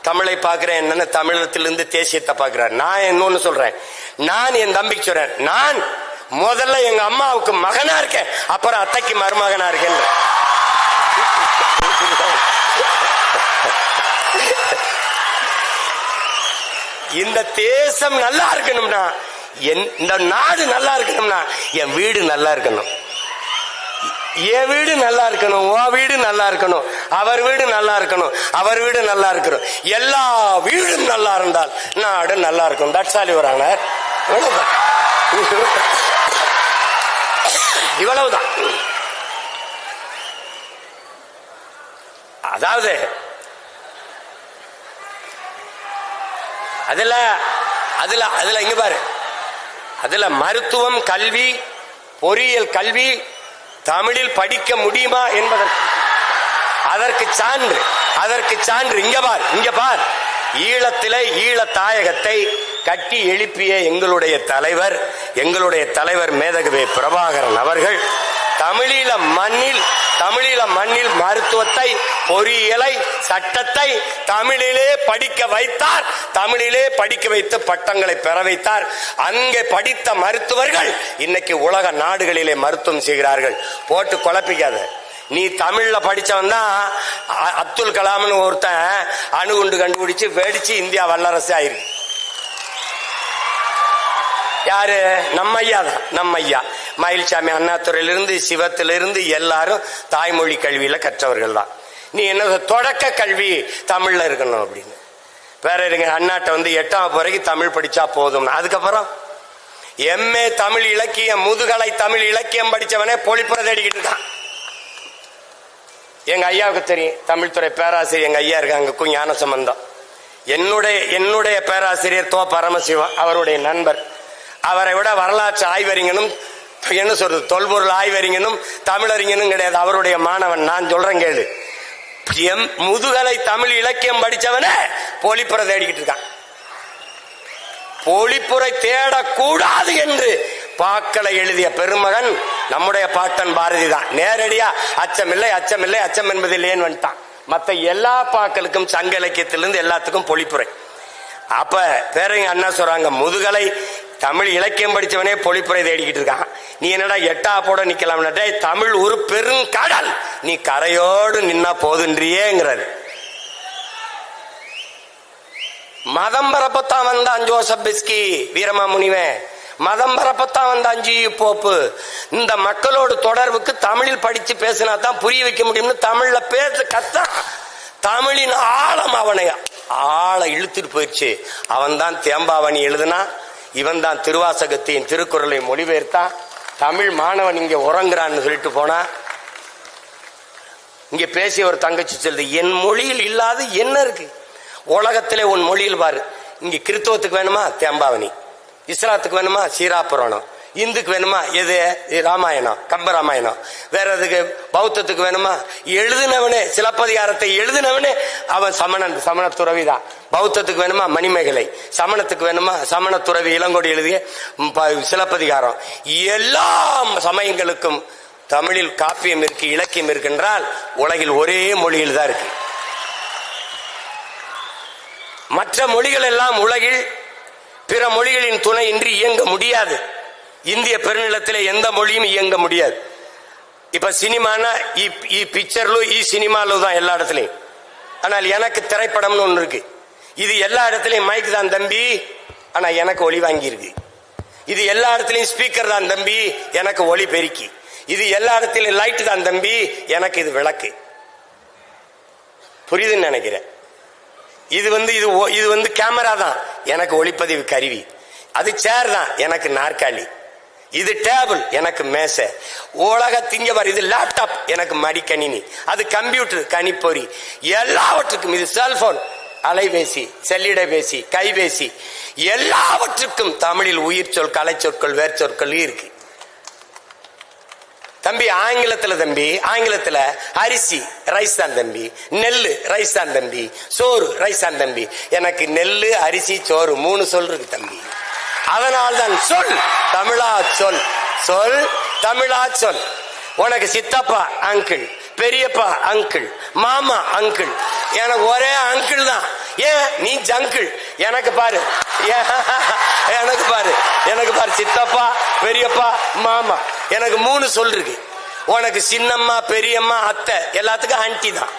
தமிழை பார்க்கிறேன், என்னன்னு தமிழகத்திலிருந்து தேசியத்தை பார்க்கிறார். நான் இன்னொன்னு சொல்றேன், நான் என் தம்பிக்கு சொல்றேன், நான் முதல்ல எங்க அம்மாவுக்கு மகனா இருக்கேன், அப்புறம் அத்தைக்கு மருமகனா இருக்கேன். இந்த தேசம் நல்லா இருக்கணும்னா, இந்த நாடு நல்லா இருக்கணும்னா என் வீடு நல்லா இருக்கணும். என் வீடு நல்லா இருக்கணும், உன் வீடு நல்லா இருக்கணும், அவர் வீடு நல்லா இருக்கணும், அவர் வீடு நல்லா இருக்கணும். எல்லா வீடும் நல்லா இருந்தால் நாடு நல்லா இருக்கும். தட்சாலி வராங்க. இவ்வளவுதான். அதாவது அதுல இங்க பாரு, அதுல மருத்துவம் கல்வி, பொறியியல் கல்வி தமிழில் படிக்க முடியுமா என்பதற்கு அதற்கு சான்று இங்க பார். ஈழத்திலே ஈழத்தாயகத்தை கட்டி எழுப்பிய எங்களுடைய தலைவர் மேதகவே பிரபாகரன் அவர்கள் தமிழீழ மண்ணில் மருத்துவத்தை, பொறியியலை, சட்டத்தை தமிழிலே படிக்க வைத்தார். தமிழிலே படிக்க வைத்து பட்டங்களை பெற வைத்தார். அங்கே படித்த மருத்துவர்கள் இன்னைக்கு உலக நாடுகளிலே மருத்துவம் செய்கிறார்கள். போட்டு குழப்பிக்காத. நீ தமிழ்ல படிச்சவன் தான் அப்துல் கலாம்னு ஒருத்தன் அணுகுண்டு கண்டுபிடிச்சு வெடிச்சு இந்தியா வல்லரசு ஆயிருக்கு. யாரு? நம்ம ஐயா மயில்சாமி அண்ணாதுரையிலிருந்து சிவத்திலிருந்து எல்லாரும் தாய்மொழி கல்வியில கற்றவர்கள் தான். நீ என்ன தொடக்க கல்வி தமிழ்ல இருக்கணும் அப்படின்னு வேற இருங்க. அண்ணாட்ட 8ஆம் வரைக்கும் தமிழ் படிச்சா போதும். அதுக்கப்புறம் எம்ஏ தமிழ் இலக்கியம், முதுகலை தமிழ் இலக்கியம் படிச்சவனே பொழிப்புற தேடிக்கிட்டு இருக்கான். எங்க ஐயாவுக்கு தெரியும், தமிழ் துறை பேராசிரியர் எங்க ஐயா இருக்காங்க, ஞான சம்பந்தம். என்னுடைய பேராசிரியர் தோ பரமசிவம், அவருடைய நண்பர். அவரை விட வரலாற்று ஆய்வறிஞனும் என்ன சொல்றது, தொல்பொருள் ஆய்வறிஞனும் தமிழறிஞனும் கிடையாது. அவருடைய மாணவன். நான் சொல்றேன் கேளு. முதுகலை தமிழ் இலக்கியம் படிச்சவனே பொழிப்புரை தேடிக்கிட்டு இருக்கான். பொழிப்புரை தேடக்கூடாது என்று பாக்களை எழுதிய பெருமகன் நம்முடைய பாட்டன் பாரதி தான். நேரடியா அச்சமில்லை அச்சம் என்பதில் ஏன் வந்துட்டான். மற்ற எல்லா பாக்களுக்கும் சங்க இலக்கியத்திலிருந்து எல்லாத்துக்கும் பொழிப்புரை. அப்ப பேரங்க அண்ணா சொல்றாங்க, முதுகலை தமிழ் இலக்கியம் படிச்சவனே பொழிப்புரை தேடிக்கிட்டு இருக்கான், நீ என்னடா எட்டா போட நிக்கலாம்னா, தமிழ் ஒரு பெருங்கடல், நீ கரையோடு நின்னா போதுன்றியேங்கிறாரு. மதம் பரப்பத்தான் வந்தான் ஜோசப் பிஸ்கி வீரமாமுனிவன், மதம் பரப்பத்தான் வந்தான் ஜி போப்பு. இந்த மக்களோடு தொடர்புக்கு தமிழில் படிச்சு பேசினா தான் புரிய வைக்க முடியும்னு தமிழ்ல பேச கத்தான். தமிழின் ஆழம் அவனை ஆழ இழுத்துட்டு போயிடுச்சு. அவன் தான் தேம்பாவணி எழுதுனா, இவன் தான் திருவாசகத்தின் திருக்குறளை மொழிபெயர்த்தான். தமிழ் மாணவன் இங்க உறங்குறான்னு சொல்லிட்டு போனா, இங்க பேசிய ஒரு தங்கச்சி சொல்லுது, என் மொழியில் இல்லாத என்ன இருக்கு உலகத்திலே, உன் மொழியில் பாரு. இங்க கிறிஸ்தவத்துக்கு வேணுமா தேம்பாவணி, இஸ்லாத்துக்கு வேணுமா சீராபுராணம், இந்துக்கு வேணுமா எது ராமாயணம் கம்பராமாயணம், வேற எதுக்கு பௌத்தத்துக்கு வேணுமா, எழுதினவனே சிலப்பதிகாரத்தை எழுதினவனே அவன் சமணன், சமண துறவிதான். பௌத்தத்துக்கு வேணுமா மணிமேகலை, சமணத்துக்கு வேணுமா சமண துறவி இளங்கோடி எழுதிய சிலப்பதிகாரம். எல்லா சமயங்களுக்கும் தமிழில் காப்பியம் இருக்கு, இலக்கியம் இருக்கின்றால் உலகில் ஒரே மொழியில் தான் இருக்கு. மற்ற மொழிகள் எல்லாம் உலகில் பிற மொழிகளின் துணை இன்றி இயங்க முடியாது. இந்திய பெருநிலத்திலே எந்த மொழியும் இயங்க முடியாது. இப்ப சினிமானா பிக்சர்லு சினிமாலு தான் எல்லா இடத்துலையும். ஆனால் எனக்கு திரைப்படம்னு ஒண்ணு இருக்கு. இது எல்லா இடத்துலையும் மைக் தான் தம்பி, ஆனா எனக்கு ஒளி வாங்கி இருக்கு. இது எல்லா இடத்துலையும் ஸ்பீக்கர் தான் தம்பி, எனக்கு ஒளி பெருக்கி. இது எல்லா இடத்துலையும் லைட் தான் தம்பி, எனக்கு இது விளக்கு. புரியுதுன்னு நினைக்கிறேன். இது வந்து கேமரா தான், எனக்கு ஒளிப்பதிவு கருவி. அது சேர் தான், எனக்கு நாற்காலி. இது டேபிள், எனக்கு மேசை. உலகத்திங்க பாரு, இது லேப்டாப், எனக்கு மடிக்கணினி. அது கம்ப்யூட்டர், கணிப்பொறி. எல்லாவற்றுக்கும் இது செல்போன், அலைபேசி, செல்லிடபேசி, கைபேசி, எல்லாவற்றுக்கும் தமிழில் உயிர் சொல், கலை சொற்கள், வேர் சொற்கள் இருக்கு. தம்பி ஆங்கிலத்துல தம்பி, ஆங்கிலத்துல அரிசி ரைஸ் தான் தம்பி, நெல்லு ரைஸ் தான் தம்பி, சோறு ரைஸ் தான் தம்பி. எனக்கு நெல்லு அரிசி சோறு 3 சொல் இருக்கு தம்பி. அதனால்தான் சொல் தமிழா சொல், சொல் தமிழா சொல். உனக்கு சித்தப்பா அங்கிள், பெரியப்பா அங்கிள், மாமா அங்கிள், எனக்கு ஒரே அங்கிள் தான். ஏன் நீ ஜங்கிள்? எனக்கு பாரு, எனக்கு பாரு, எனக்கு பாரு, சித்தப்பா பெரியப்பா மாமா, எனக்கு 3 சொல் இருக்கு. உனக்கு சின்னம்மா பெரியம்மா அத்தை, எல்லாத்துக்கும் ஆன்டி தான்.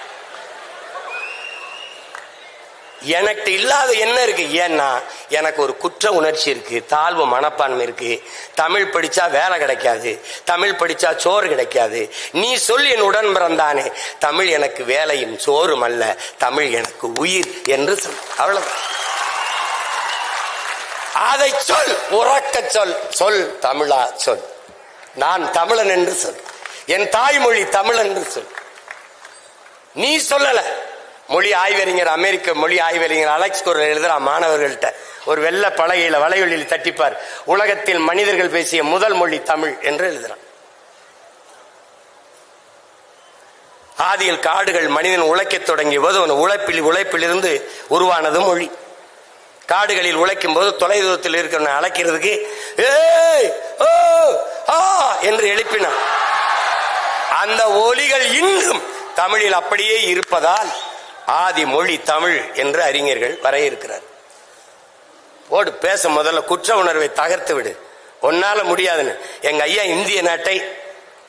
எனக்கு இல்லாத என்ன இருக்கு? ஏன்னா எனக்கு ஒரு குற்ற உணர்ச்சி இருக்கு, தாழ்வு மனப்பான்மை இருக்கு. தமிழ் படிச்சா வேலை கிடைக்காது, தமிழ் படிச்சா சோறு கிடைக்காது. நீ சொல் என் உடன் பிறந்தானே, தமிழ் எனக்கு வேலையும் சோறும் அல்ல, தமிழ் எனக்கு உயிர் என்று சொல். அவ்வளவுதான். அதை சொல், உறக்க சொல், சொல் தமிழா சொல். நான் தமிழன் என்று சொல், என் தாய்மொழி தமிழ் என்று சொல். நீ சொல்லல. மொழி ஆய்வறிஞர், அமெரிக்க மொழி ஆய்வறிஞர் அலெக்ஸ் குரல் எழுதுற மாணவர்கள்ட்ட ஒரு வெள்ள பலகையில வலைவெளியில் தட்டிப்பார், உலகத்தில் மனிதர்கள் பேசிய முதல் மொழி தமிழ் என்று எழுதுறான். ஆதியில் காடுகள் மனிதன் உழைக்க தொடங்கிய போது உழைப்பிலிருந்து உருவானது மொழி. காடுகளில் உழைக்கும் போது தொலைதூரத்தில் இருக்கிற அழைக்கிறதுக்கு என்று எழுப்பினான். அந்த ஒலிகள் இன்னும் தமிழில் அப்படியே இருப்பதால் ஆதி மொழி தமிழ் என்று அறிஞர்கள் வரையறுக்கிறார். ஓடு பேச முதல்ல குற்ற உணர்வை தகர்த்து விடு, ஒன்னால முடியாதுன்னு. எங்க ஐயா இந்திய நாட்டை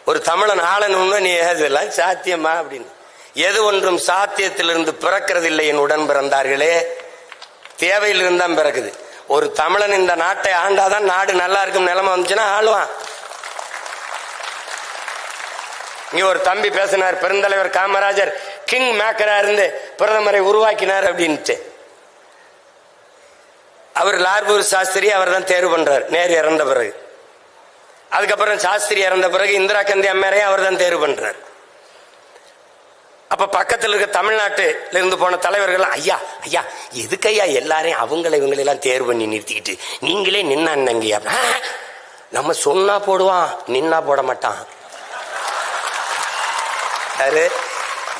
ஒரு தமிழன் ஆளணும்னு நீ இதெல்லாம் சாத்தியமா அப்படின்னு. எது ஒன்றும் சாத்தியத்திலிருந்து பிறக்கிறதில்லை என் உடன் பிறந்தார்களே, தேவையிலிருந்து தான் பிறக்குது. ஒரு தமிழன் இந்த நாட்டை ஆண்டாதான் நாடு நல்லா இருக்கும் நிலைமை வந்துச்சுன்னா ஆளுவான். இங்க ஒரு தம்பி பேசினார், பெருந்தலைவர் காமராஜர் கிங் மேக்கரா இருந்து பிரதமரை உருவாக்கினார் அப்படின்ட்டு. அவர் லார்பூர் சாஸ்திரி அவர் தான் தேர்வு பண்றார் நேரு இறந்த பிறகு. அதுக்கப்புறம் சாஸ்திரி இறந்த பிறகு இந்திரா காந்தி அம்மையாரையும் அவர் தான் தேர்வு பண்றார். அப்ப பக்கத்தில் இருக்க தமிழ்நாட்டில இருந்து போன தலைவர்கள், ஐயா ஐயா எதுக்கு ஐயா எல்லாரையும் அவங்களை இவங்களெல்லாம் தேர்வு பண்ணி நிறுத்திக்கிட்டு நீங்களே நின்னாங்கய்யா. நம்ம சொன்னா போடுவான், நின்னா போட மாட்டான்.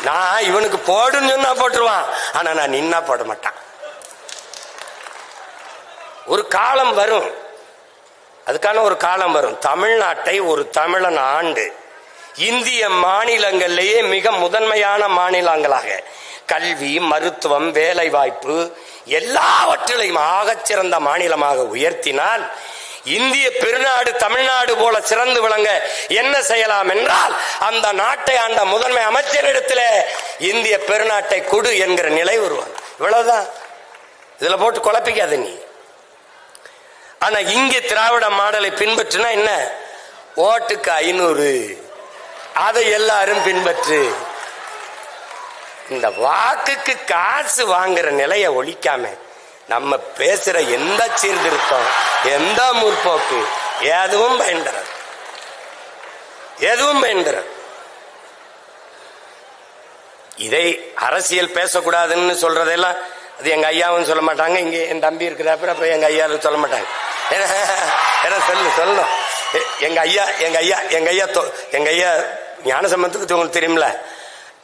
நான் இவனுக்கு போடுன்னு சொன்னா போட்டுருவான், ஆனா நான் நின்னா போட மாட்டான். ஒரு காலம் வரும், அதுக்கான ஒரு காலம் வரும். தமிழ்நாட்டை ஒரு தமிழன் ஆண்டு இந்திய மாநிலங்களிலேயே மிக முதன்மையான மாநிலங்களாக கல்வி, மருத்துவம், வேலை வாய்ப்பு எல்லாவற்றிலையும் ஆகச்சிறந்த மாநிலமாக உயர்த்தினால் இந்திய பெருநாடு தமிழ்நாடு போல சிறந்து விளங்க என்ன செய்யலாம் என்றால் அந்த நாட்டை ஆண்ட முதன்மை அமைச்சரிடத்தில் இந்திய பெருநாட்டை கொடு என்கிற நிலை வருவாங்க. இவ்வளவுதான். இதுல போட்டு குழப்பிக்காத நீ. ஆனா இங்கே திராவிட மாடலை பின்பற்றினா என்ன? ஓட்டுக்கு 500, அதை எல்லாரும் பின்பற்று. இந்த வாக்குக்கு காசு வாங்குற நிலையை ஒழிக்காம நம்ம பேசுற எந்த சீர்திருத்தம், எந்த முற்போக்கு எதுவும் பயன்பெறாது, எதுவும் பயன்பெறாது. இதை அரசியல் பேசக்கூடாதுன்னு சொல்றதெல்லாம் அது எங்க ஐயாவும் சொல்ல மாட்டாங்க. இங்க என் தம்பி இருக்கிறப்ப அப்ப எங்க ஐயாவும் சொல்ல மாட்டாங்க. சொல்லணும். எங்க ஐயா ஞானசம்பந்தத்துக்கு உங்களுக்கு தெரியுமில்ல.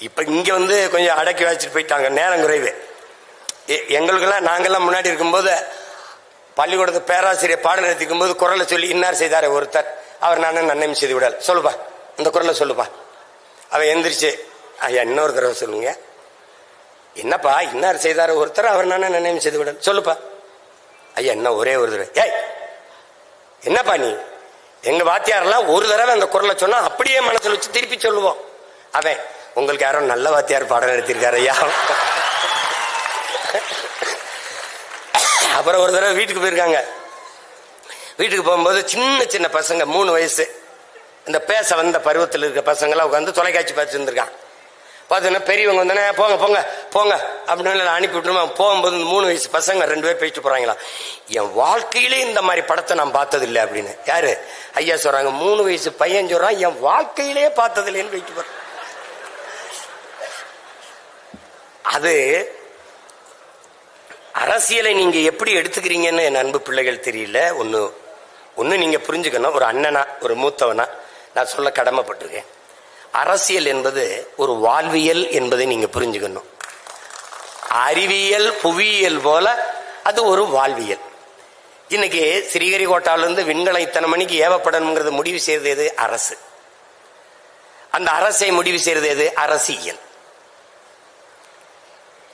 இப்ப இங்க வந்து கொஞ்சம் அடக்கி வச்சுட்டு போயிட்டாங்க, நேரம் குறைவு. எங்களுக்கெல்லாம் நாங்கெல்லாம் முன்னாடி இருக்கும்போது பள்ளிக்கூடத்து பேராசிரியர் பாடம் நடத்திக்கும் போது குரலை சொல்லி இன்னார் செய்தார ஒருத்தர், அவர் நானும் நன்மை செய்து விடால், சொல்லுப்பா இந்த குரலை சொல்லுப்பா. அவன் எந்திரிச்சு, ஐயா இன்னொரு தடவை சொல்லுங்க. என்னப்பா இன்னார் செய்தார ஒருத்தர், அவர் நானும் நன்மை செய்து விடால், சொல்லுப்பா. ஐயா என்ன ஒரே ஒரு தடவை. ஏய் என்னப்பா நீ? எங்க வாத்தியாரெல்லாம் ஒரு தடவை அந்த குரலை சொன்னா அப்படியே மனசுல வச்சு திருப்பி சொல்லுவோம். அவன் உங்களுக்கு யாரோ நல்ல வாத்தியார் பாடம் நடத்திருக்காரு ஐயா. அப்புறம் ஒரு தடவை வீட்டுக்கு போயிருக்காங்க. வீட்டுக்கு போகும்போது சின்ன சின்ன பசங்க 3 வயசு இந்த பேச வந்த பருவத்தில் இருக்க பசங்க எல்லாம் உட்காந்து தொலைக்காட்சி பார்த்துட்டு இருந்திருக்கான். பார்த்தோன்னா பெரியவங்க வந்தோடனே போங்க போங்க போங்க அப்படின்னு அனுப்பி விட்டுருமா. போகும்போது 3 வயசு பசங்க 2 பேர் போயிட்டு போறாங்களா. என் வாழ்க்கையிலே இந்த மாதிரி படத்தை நான் பார்த்தது இல்லை அப்படின்னு. யாரு? ஐயா சொல்றாங்க. 3 வயசு பையன் சொல்றான், என் வாழ்க்கையிலே பார்த்தது இல்லைன்னு போயிட்டு போறான். அது அரசியலை நீங்க எப்படி எடுத்துக்கிறீங்கன்னு என் அன்பு பிள்ளைகள் தெரியல. ஒன்னு நீங்க புரிஞ்சுக்கணும். ஒரு அண்ணனா, ஒரு மூத்தவனா நான் சொல்ல கடமைப்பட்டிருக்கேன். அரசியல் என்பது ஒரு வாழ்வியல் என்பதை நீங்க புரிஞ்சுக்கணும். அறிவியல் புவியியல் போல அது ஒரு வாழ்வியல். இன்னைக்கு ஸ்ரீஹரிகோட்டாவிலிருந்து விண்கலம் இத்தனை மணிக்கு ஏவப்படணுங்கிறது முடிவு செய்தது எது? அரசு. அந்த அரசை முடிவு செய்தது எது? அரசியல்.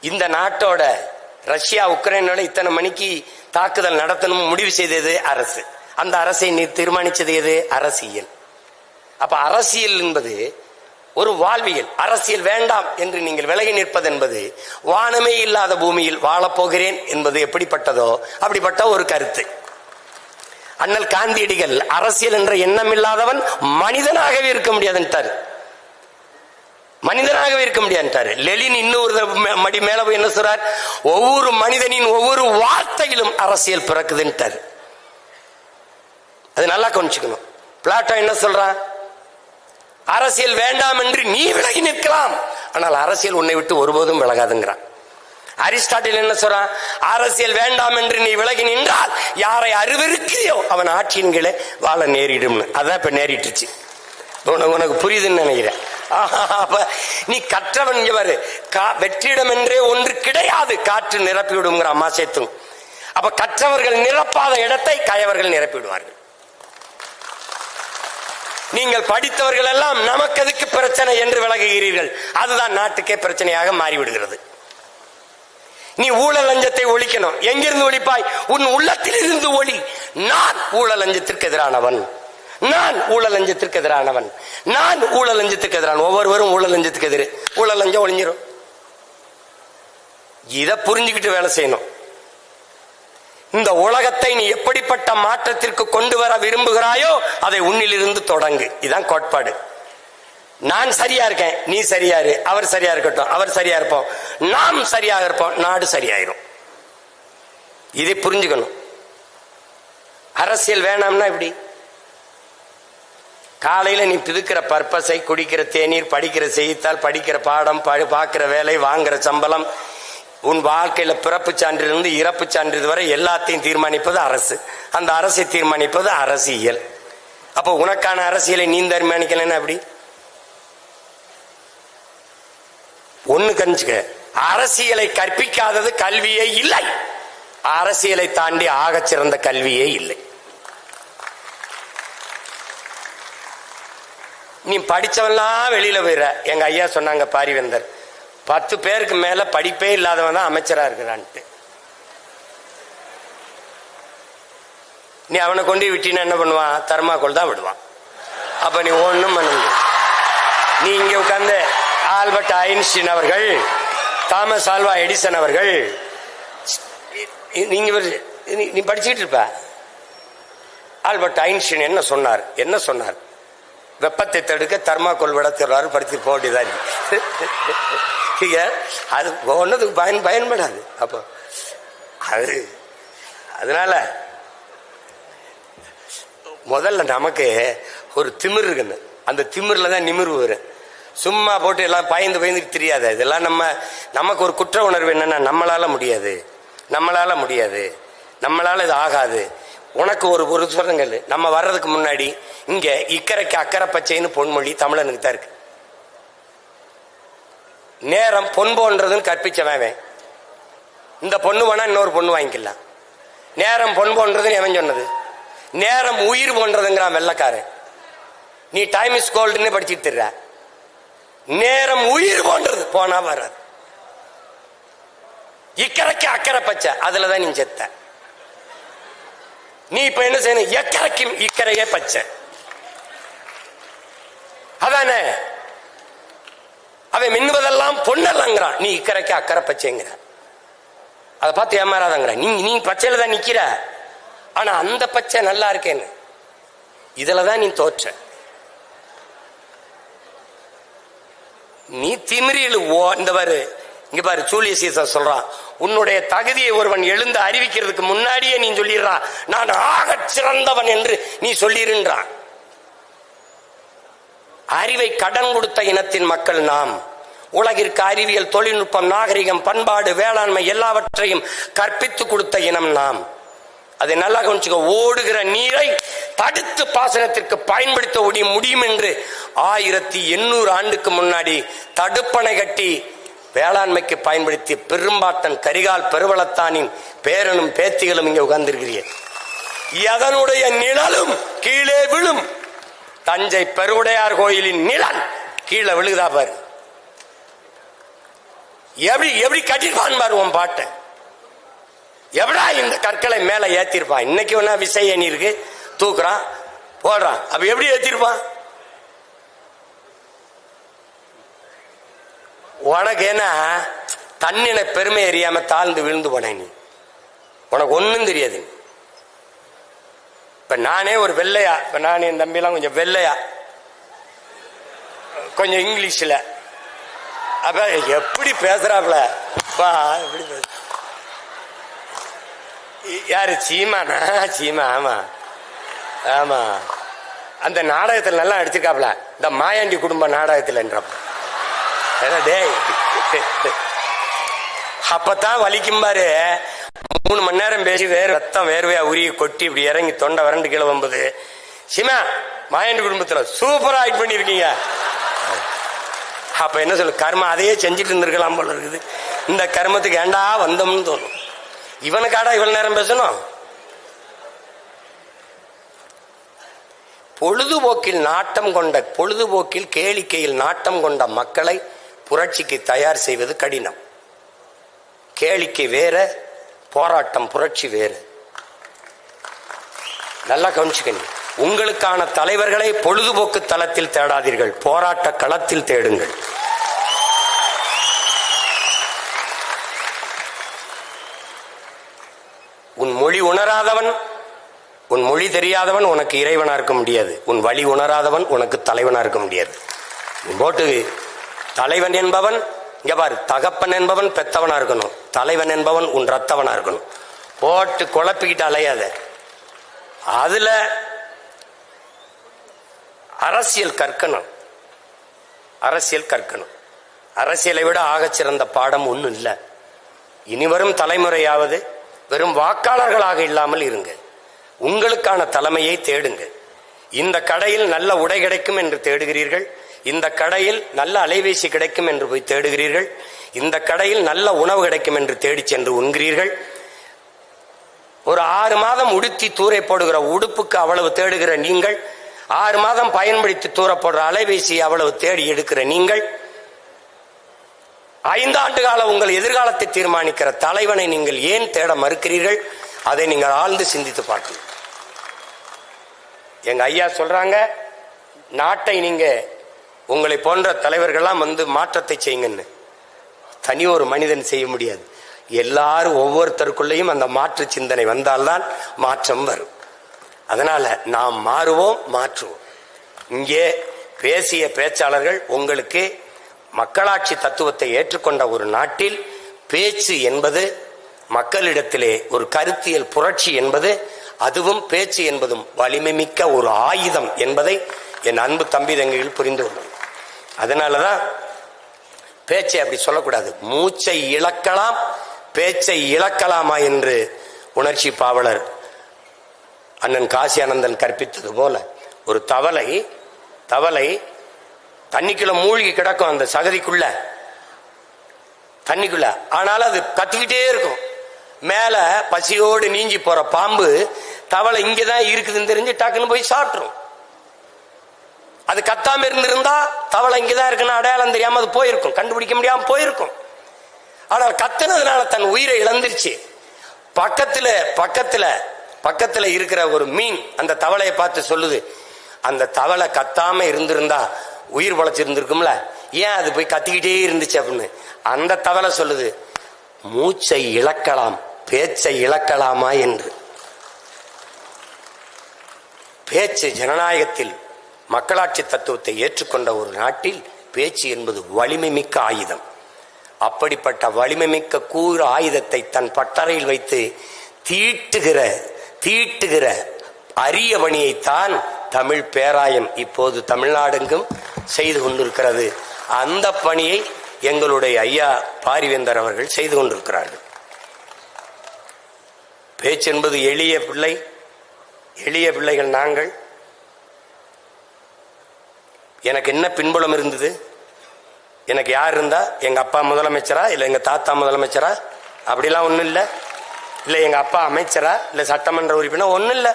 இந்த நாட்டோட ரஷ்யா உக்ரைனோட இத்தனை மணிக்கு தாக்குதல் நடத்தணும் முடிவு செய்தது அரசு. அந்த அரசை தீர்மானிச்சது எது? அரசியல். அப்ப அரசியல் என்பது ஒரு வாழ்வியல். அரசியல் வேண்டாம் என்று நீங்கள் விலகி நிற்பது என்பது வானமே இல்லாத பூமியில் வாழப்போகிறேன் என்பது எப்படிப்பட்டதோ அப்படிப்பட்ட ஒரு கருத்து. அண்ணல் காந்தியடிகள் அரசியல் என்ற எண்ணம் இல்லாதவன் மனிதனாகவே இருக்க முடியாதுன்ட்டார். மனிதனாகவே இருக்க முடியாதுன்ட்டாரு. லெனின் இன்னொரு மடி மேல போய் என்ன சொல்றார்? ஒவ்வொரு மனிதனின் ஒவ்வொரு வார்த்தையிலும் அரசியல் பிறக்குதுன்ட்டாரு. அது நல்லா கொஞ்சிக்கணும். பிளாட்டோ என்ன சொல்றான்? அரசியல் வேண்டாம் என்று நீ விலகி நிற்கலாம், ஆனால் அரசியல் உன்னை விட்டு ஒருபோதும் விலகாதுங்கிறான். அரிஸ்டாட்டில் என்ன சொல்றான்? அரசியல் வேண்டாம் என்று நீ விலகி நின்றால் யாரை அருவருக்கிறியோ அவன் ஆட்சியின் கீழே வாழ நேரிடும். அதான் இப்ப நேரிட்டுச்சு. உனக்கு புரியுதுன்னு நினைக்கிறேன். நீ கற்றவன் இவர் வெற்றிடம் என்றே ஒன்று கிடையாது, காற்று நிரப்பி விடுங்கிற அம்மா சேர்த்து. அப்ப கற்றவர்கள் நிரப்பாத இடத்தை கயவர்கள் நிரப்பிவிடுவார்கள். நீங்கள் படித்தவர்கள் எல்லாம் நமக்கு எதுக்கு பிரச்சனை என்று விலகுகிறீர்கள். அதுதான் நாட்டுக்கே பிரச்சனையாக மாறிவிடுகிறது. நீ ஊழல் லஞ்சத்தை ஒழிக்கணும். எங்கிருந்து ஒழிப்பாய்? உன் உள்ளத்தில் இருந்து ஒளி. நான் ஊழல் லஞ்சத்திற்கு எதிரானவன், நான் ஊழல் லஞ்சத்திற்கு எதிரானவன், நான் ஊழல் லஞ்சத்துக்கு எதிரான. ஒவ்வொருவரும் ஊழல் லஞ்சத்துக்கு எதிர். ஊழல் லஞ்சம் ஒழிஞ்சிடும். இதை புரிஞ்சுக்கிட்டு வேலை செய்யணும். இந்த உலகத்தை நீ எப்படிப்பட்ட மாற்றத்திற்கு கொண்டு வர விரும்புகிறாயோ அதை உன்னிலிருந்து தொடங்கு. இதுதான் கோட்பாடு. நான் சரியா இருக்கேன், நீ சரியாரு, அவர் சரியா இருக்கட்டும், அவர் சரியா இருப்போம், நாம் சரியாக இருப்போம், நாடு சரியாயிரும். இதை புரிஞ்சுக்கணும். அரசியல் வேணாம்னா இப்படி காலையில நீ பிதுக்கிற பர்பஸை, குடிக்கிற தேநீர், படிக்கிற செய்தித்தாள், படிக்கிற பாடம், பார்க்கிற வேலை, வாங்குற சம்பளம், உன் வாழ்க்கையில பிறப்பு சான்றிலிருந்து இறப்பு சான்றிதழ் வரை எல்லாத்தையும் தீர்மானிப்பது அரசு. அந்த அரசை தீர்மானிப்பது அரசியல். அப்போ உனக்கான அரசியலை நீ தீர்மானிக்கலன்னா அப்படி ஒண்ணு கஞ்சுக்க. அரசியலை கற்பிக்காதது கல்வியே இல்லை. அரசியலை தாண்டி ஆகச் சிறந்த கல்வியே இல்லை. நீ படிச்சவெல்லாம் வெளியில போயிடுற. எங்க ஐயா சொன்னாங்க பாரிவேந்தர், 10 பேருக்கு மேல படிப்பே இல்லாதவன் தான் அமைச்சரா இருக்கிறான்ட்டு. நீ அவனை கொண்டு விட்டினா என்ன பண்ணுவான்? தர்மாக்கோல் தான் விடுவான். அப்ப நீ ஒண்ணும் பண்ண முடியும். நீ இங்க உட்கார்ந்து ஆல்பர்ட் ஐன்ஸ்டீன் அவர்கள், தாமஸ் ஆல்வா எடிசன் அவர்கள், நீங்க நீ படிச்சுட்டு இருப்ப. ஆல்பர்ட் ஐன்ஸ்டீன் என்ன சொன்னார்? வெப்பத்தை தடுக்க தர்மாக்கோல் விட தருவாரு, படித்து போட்டுதான். அது ஒன்னதுக்கு பயன்படாது. அப்போ அதனால முதல்ல நமக்கு ஒரு திமிர் இருக்குன்னு, அந்த திமிர்ல தான் நிமிர்வு வரும். சும்மா போட்டு எல்லாம் பயந்து தெரியாது. இதெல்லாம் நமக்கு ஒரு குற்ற உணர்வு என்னன்னா, நம்மளால முடியாது, நம்மளால இது ஆகாது. உனக்கு ஒரு சொல்லுங்கள். நம்ம வர்றதுக்கு முன்னாடி இங்க இக்கரைக்கு அக்கறை பச்சைன்னு பொன்மொழி தமிழனுக்கு தான் இருக்கு. நேரம் பொன் போன்றதுன்னு கற்பிச்சவன். இந்த பொண்ணு வேணா இன்னொரு பொண்ணு வாங்கிக்கலாம். நேரம் பொன் போன்றதுன்னு எவன் சொன்னது? நேரம் உயிர் போன்றதுங்கிறான் வெள்ளக்காரன். நீ டைம் இஸ் கோல்டுன்னு படிச்சுட்டு இருக்க. நேரம் உயிர் போன்றது, போனா வராது. இக்கரைக்கு அக்கறை பச்சை, அதுலதான் நீ செத்த. நீ இப்ப என்ன செய்யணும்? எக்கரைக்கும் இக்கரையே பச்சை. அதானே அவன் மின்னுவதெல்லாம் பொன்னல்லங்கிறான், நீ இக்கரைக்கு அக்கறை பச்சைங்கிற. அதை பார்த்து ஏமாறாதங்கிற. நீ பச்சையில தான் நிக்கிற. ஆனா அந்த பச்சை நல்லா இருக்கேன்னு இதுலதான் நீ தோற்ற. நீ திமிரியில் இந்த பாரு, இங்க பாரு, ஜூலியஸ் சீசர் சொல்றான், உன்னுடைய தகுதியை ஒருவன் எழுந்து அறிவிக்கிறதுக்கு முன்னாடியே நீ சொல்லிடுறான், நான் ஆகச் சிறந்தவன் என்று நீ சொல்லிருன்றான். அறிவை கடன் கொடுத்த இனத்தின் மக்கள் நாம். உலகிற்கு அறிவியல், தொழில்நுட்பம், நாகரிகம், பண்பாடு, வேளாண்மை எல்லாவற்றையும் கற்பித்து கொடுத்த இனம் நாம். அதை நல்லா கவனிச்சுக்க. ஓடுகிற நீரை தடுத்து பாசனத்திற்கு பயன்படுத்த முடியும் என்று 1800 ஆண்டுக்கு முன்னாடி தடுப்பணை கட்டி வேளாண்மைக்கு பயன்படுத்திய பெரும்பாட்டன் கரிகால் பெருவளத்தானின் பேரனும் பேத்திகளும் இங்கே உட்கார்ந்திருக்கிறீர்கள். எதனுடைய நிழலும் கீழே விழும். தஞ்சை பெருவுடையார் கோயிலின் நிழல் கீழே விழுகுதா பாரு. எப்படி கட்டிருப்பான் பாரு உன் பாட்டை. எவடா இந்த கற்களை மேல ஏத்திருப்பான்? இன்னைக்கு வேணா விசை அணி இருக்கு, தூக்குறான் போடுறான். அப்ப எப்படி ஏத்திருப்பான்? உனக்கு என்ன தன்னின பெருமை அறியாம தாழ்ந்து விழுந்து போன நீ. உனக்கு ஒன்னும் தெரியாது. இப்ப நானே ஒரு வெள்ளையா, இப்ப நான் என் தம்பிலாம் கொஞ்சம் வெள்ளையா, கொஞ்சம் இங்கிலீஷ்ல, அப்ப எப்படி பேசுறாப்ல எப்படி பேச. யாரு? சீமானா? சீமா. ஆமா ஆமா, அந்த நாடகத்துல நல்லா அடிச்சிருக்காப்ல, இந்த மாயாண்டி குடும்ப நாடகத்துல. அப்பதான் வலிக்கும் பாரு. 3 மணி நேரம் பேசி ரத்தம் வேர்வையா உரிய கொட்டி இப்படி இறங்கி தொண்டை வறண்டு கீழே வம்பது. சீமா, மாயாண்டி குடும்பத்துல சூப்பரா ஆக்ட் பண்ணிருக்கீங்க. அப்ப என்ன சொல்லு, கர்மம் அதையே செஞ்சுட்டு இருந்திருக்கலாம் போல இருக்குது. இந்த கர்மத்துக்கு ஏண்டா வந்தோம்னு தோணும். இவனுக்காடா இவ்வளவு நேரம் பேசணும்? பொழுதுபோக்கில் கேளிக்கையில் நாட்டம் கொண்ட மக்களை புரட்சிக்கு தயார் செய்வது கடினம். கேளிக்கை வேற, போராட்டம் புரட்சி வேறு. நல்லா கவனிச்சுக்கணும். உங்களுக்கான தலைவர்களை பொழுதுபோக்கு தளத்தில் தேடாதீர்கள், போராட்ட களத்தில் தேடுங்கள். உன் மொழி உணராதவன், உன் மொழி தெரியாதவன் உனக்கு இறைவனா இருக்க முடியாது. உன் வழி உணராதவன் உனக்கு தலைவனா இருக்க முடியாது. போட்டு தலைவன் என்பவன் இங்க பாரு, தகப்பன் என்பவன் பெத்தவனா இருக்கணும், தலைவன் என்பவன் உன் ரத்தவனா இருக்கணும். போட்டு குழப்பிக்கிட்டு அலையாத. அதுல அரசியல் கற்கணும். அரசியலை விட ஆகச்சிறந்த பாடம் ஒன்றும் இல்லை. இனிவரும் தலைமுறையாவது வெறும் வாக்காளர்களாக இல்லாமல் இருங்க. உங்களுக்கான தலைமையை தேடுங்க. இந்த கடையில் நல்ல உடை கிடைக்கும் என்று தேடுகிறீர்கள், இந்த கடையில் நல்ல அலைபேசி கிடைக்கும் என்று போய் தேடுகிறீர்கள், இந்த கடையில் நல்ல உணவு கிடைக்கும் என்று தேடி சென்று உண்கிறீர்கள். ஒரு 6 மாதம் உடுத்தி தூரை போடுகிற உடுப்புக்கு அவ்வளவு தேடுகிற நீங்கள், 6 மாதம் பயன்படுத்தி தூர போடுற அலைபேசி அவ்வளவு தேடி எடுக்கிற நீங்கள், 5 ஆண்டு கால உங்கள் எதிர்காலத்தை தீர்மானிக்கிற தலைவனை நீங்கள் ஏன் தேட மறுக்கிறீர்கள்? அதை நீங்கள் ஆழ்ந்து சிந்தித்து பார்க்கணும். எங்க ஐயா சொல்றாங்க, நாட்டை நீங்க உங்களை போன்ற தலைவர்கள்லாம் மாற்றத்தை செய்யுங்கன்னு. தனி ஒரு மனிதன் செய்ய முடியாது. எல்லாரும் ஒவ்வொருத்தருக்குள்ளேயும் அந்த மாற்று சிந்தனை வந்தால்தான் மாற்றம் வரும். அதனால நாம் மாறுவோம், மாற்றுவோம். இங்கே பேசிய பேச்சாளர்கள் உங்களுக்கு மக்களாட்சி தத்துவத்தை ஏற்றுக்கொண்ட ஒரு நாட்டில் பேச்சு என்பது மக்களிடத்திலே ஒரு கருத்தியல் புரட்சி என்பது, அதுவும் பேச்சு என்பதும் வலிமை மிக்க ஒரு ஆயுதம் என்பதை என் அன்பு தம்பி தங்கைகள் புரிந்து கொள்ளும். அதனாலதான் பேச்சை அப்படி சொல்லக்கூடாது. மூச்சை இழக்கலாம், பேச்சை இழக்கலாமா என்று உணர்ச்சி பாவலர் அண்ணன் காசி ஆனந்தன் கற்பித்தது போல, ஒரு தவளை தண்ணிக்குள்ள மூழ்கி கிடக்கும், அந்த சகதிக்குள்ள தண்ணிக்குள்ள. ஆனாலும் அது கத்திக்கிட்டே இருக்கும். மேல பசியோடு நீஞ்சி போற பாம்பு தவளை இங்கதான் இருக்குதுன்னு தெரிஞ்சு டக்குன்னு போய் சாப்பிட்டுரும். அது கத்தாம இருந்திருந்தா தவளை இங்கதான் இருக்குன்னு அடையாளம் தெரியாம அது போயிருக்கும், கண்டுபிடிக்க முடியாம போயிருக்கும். ஆனால் கத்துனதுனால தன் உயிரை இழந்துருச்சு. பக்கத்துல இருக்கிற ஒரு மீன் அந்த தவளையை பார்த்து சொல்லுது, அந்த தவளை கத்தாம இருந்திருந்தா உயிர் பழச்சிருந்திருக்கும்ல, ஏன் அது போய் கத்திக்கிட்டே இருந்துச்சு அப்படின்னு. அந்த தவளை சொல்லுது, மூச்சை இழக்கலாம், பேச்சை இழக்கலாமா என்று. பேச்சு ஜனநாயகத்தில் மக்களாட்சி தத்துவத்தை ஏற்றுக்கொண்ட ஒரு நாட்டில் பேச்சு என்பது வலிமை மிக்க ஆயுதம். அப்படிப்பட்ட வலிமை மிக்க கூறு ஆயுதத்தை தன் பட்டறையில் வைத்து தீட்டுகிற அரிய பணியைத்தான் தமிழ் பேராயம் இப்போது தமிழ்நாடெங்கும் செய்து கொண்டிருக்கிறது. அந்த பணியை எங்களுடைய ஐயா பாரிவேந்தர் அவர்கள் செய்து கொண்டிருக்கிறார்கள். பேச்சு என்பது எளிய பிள்ளைகள் நாங்கள். எனக்கு என்ன பின்புலம் இருந்தது? எனக்கு யார் இருந்தா? எங்க அப்பா முதலமைச்சரா, இல்ல எங்க தாத்தா முதலமைச்சரா? அப்படிலாம் ஒண்ணும் இல்லை. இல்ல எங்க அப்பா அமைச்சரா, இல்ல சட்டமன்ற உறுப்பினர், ஒண்ணும் இல்லை.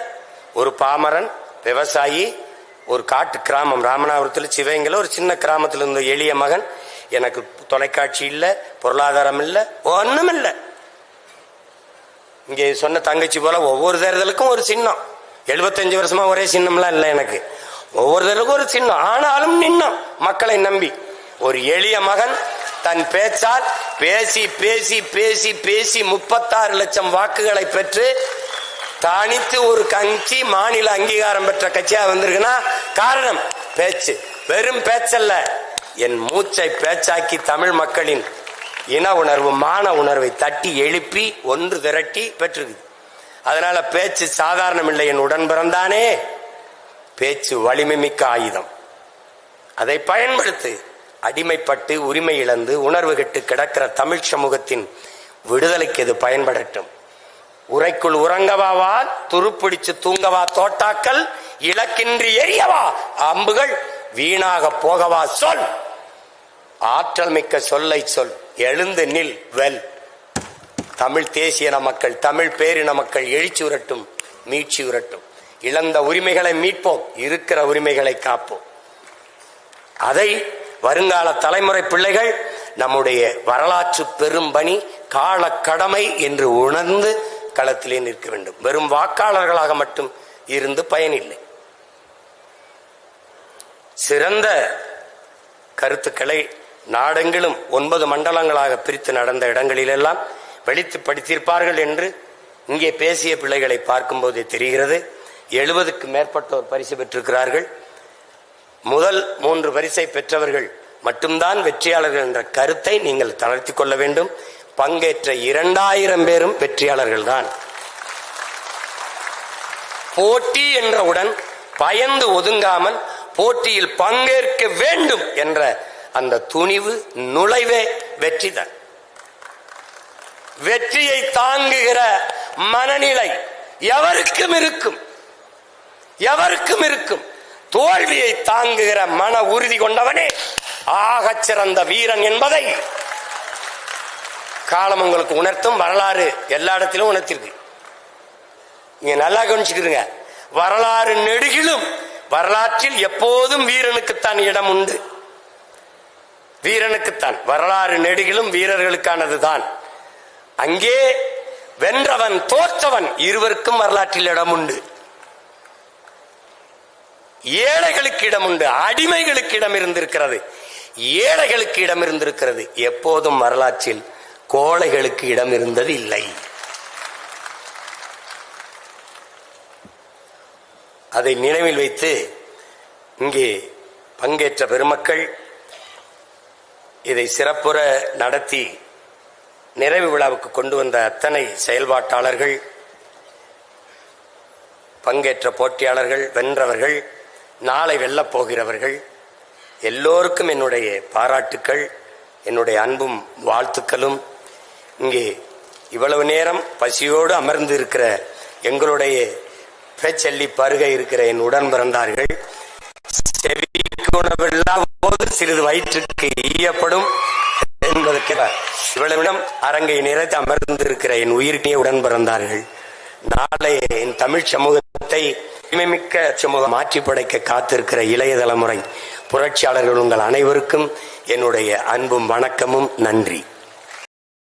ஒரு பாமரன் விவசாயி, ஒரு காட்டு கிராமம், ராமநாதபுரத்தில் சிவகங்கையில் ஒரு சின்ன கிராமத்தில் இருந்த எளிய மகன். எனக்கு தொலைக்காட்சி இல்லை, பொருளாதாரம் இல்லை, ஒண்ணும் இல்லை. இங்கே சொன்ன தங்கச்சி போல ஒவ்வொரு தேர்தலுக்கும் ஒரு சின்னம். 75 வருஷமா ஒரே சின்னம்லாம் இல்லை எனக்கு. ஒவ்வொரு தேர்தலுக்கும் ஒரு சின்னம். ஆனாலும் நின்னம் மக்களை நம்பி. ஒரு எளிய மகன் தன் பேச்சால் பேசி பேசி பேசி பேசி 36 லட்சம் வாக்குகளை பெற்று தனித்து ஒரு கட்சி மாநில அங்கீகாரம் பெற்ற கட்சியா வந்திருக்குன்னா காரணம் பேச்சு. வெறும் பேச்சல்ல, என் மூச்சை பேச்சாக்கி தமிழ் மக்களின் இன உணர்வு, மான உணர்வை தட்டி எழுப்பி ஒன்று திரட்டி பெற்றிருக்கு. அதனால பேச்சு சாதாரணம் இல்லை. என் உடன் பிறந்தானே, பேச்சு வலிமை மிக்க ஆயுதம். அதை பயன்படுத்து. அடிமைப்பட்டு உரிமை இழந்து உணர்வு கெட்டு கிடக்கிற தமிழ் சமூகத்தின் விடுதலைக்கு இது பயன்படட்டும். உரைக்குள் உறங்கவாவா, துருப்பிடிச்சு தூங்கவா தோட்டாக்கள், இலக்கின்றி எரியவா அம்புகள், வீணாக போகவா சொல். ஆற்றல் மிக்க சொல்லை சொல், எழுந்து நில் வெல். தமிழ் தேசிய மக்கள், தமிழ் பேரின மக்கள் எழுச்சி உரட்டும், மீட்சி உரட்டும். இழந்த உரிமைகளை மீட்போம், இருக்கிற உரிமைகளை காப்போம். அதை வருங்கால தலைமுறை பிள்ளைகள் நம்முடைய வரலாற்று பெரும் பணி, கால கடமை என்று உணர்ந்து களத்திலே நிற்க வேண்டும். வெறும் வாக்காளர்களாக மட்டும் இருந்து பயனில்லை. சிறந்த கருத்துக்களை நாடெங்கிலும் 9 மண்டலங்களாக பிரித்து நடந்த இடங்களிலெல்லாம் வெளித்து படித்திருப்பார்கள் என்று இங்கே பேசிய பிள்ளைகளை பார்க்கும்போதே தெரிகிறது. 70க்கு மேற்பட்டோர் பரிசு பெற்றிருக்கிறார்கள். முதல் 3 பரிசை பெற்றவர்கள் மட்டும்தான் வெற்றியாளர்கள் என்ற கருத்தை நீங்கள் தளர்த்தி கொள்ள வேண்டும். பங்கேற்ற 2000 பேரும் வெற்றியாளர்கள் தான். போட்டி என்றவுடன் பயந்து ஒதுங்காமல் போட்டியில் பங்கேற்க வேண்டும் என்ற அந்த துணிவு, நுழைவே வெற்றிதான். வெற்றியை தாங்குகிற மனநிலை எவருக்கும் இருக்கும். தோல்வியை தாங்குகிற மன உறுதி கொண்டவனே ஆகச் சிறந்த வீரன் என்பதை காலம் உங்களுக்கு உணர்த்தும். வரலாறு எல்லா இடத்திலும் உணர்த்திருக்கு. நீங்க நல்லா கவனிச்சுக்கிறீங்க. வரலாறு நெடுகிலும் வரலாற்றில் எப்போதும் வீரனுக்குத்தான் இடம் உண்டு. வீரனுக்குத்தான். வரலாறு நெடுகிலும் வீரர்களுக்கானதுதான். அங்கே வென்றவன் தோற்றவன் இருவருக்கும் வரலாற்றில் இடம் உண்டு. ஏழைகளுக்கு இடம் உண்டு, அடிமைகளுக்கு இடம் இருந்திருக்கிறது, ஏழைகளுக்கு இடம் இருந்திருக்கிறது. எப்போதும் வரலாற்றில் கோழைகளுக்கு இடம் இருந்தது இல்லை. அதை நினைவில் வைத்து இங்கே பங்கேற்ற பெருமக்கள், இதை சிறப்புற நடத்தி நிறைவு விழாவுக்கு கொண்டு வந்த அத்தனை செயல்பாட்டாளர்கள், பங்கேற்ற போட்டியாளர்கள், வென்றவர்கள், நாளை வெல்லப் போகிறவர்கள் எல்லோருக்கும் என்னுடைய பாராட்டுக்கள், என்னுடைய அன்பும் வாழ்த்துக்களும். இங்கே இவ்வளவு நேரம் பசியோடு அமர்ந்து இருக்கிற எங்களுடைய பேச்சல்லி பருக இருக்கிற என் உடன் பிறந்தார்கள், செவிக்கு உணவில்லாத போது சிறிது வயிற்றுக்கு ஈயப்படும் என்பதற்கு இவ்வளவிடம் அரங்கை நிறைத்து அமர்ந்திருக்கிற என் உயிர்க்கே உடன் பிறந்தார்கள். நாளை என் தமிழ் சமூகத்தை மிக்க சமூகம் மாற்றி படைக்க காத்திருக்கிற இளைய தலைமுறை புரட்சியாளர்கள் உங்கள் அனைவருக்கும் என்னுடைய அன்பும் வணக்கமும். நன்றி.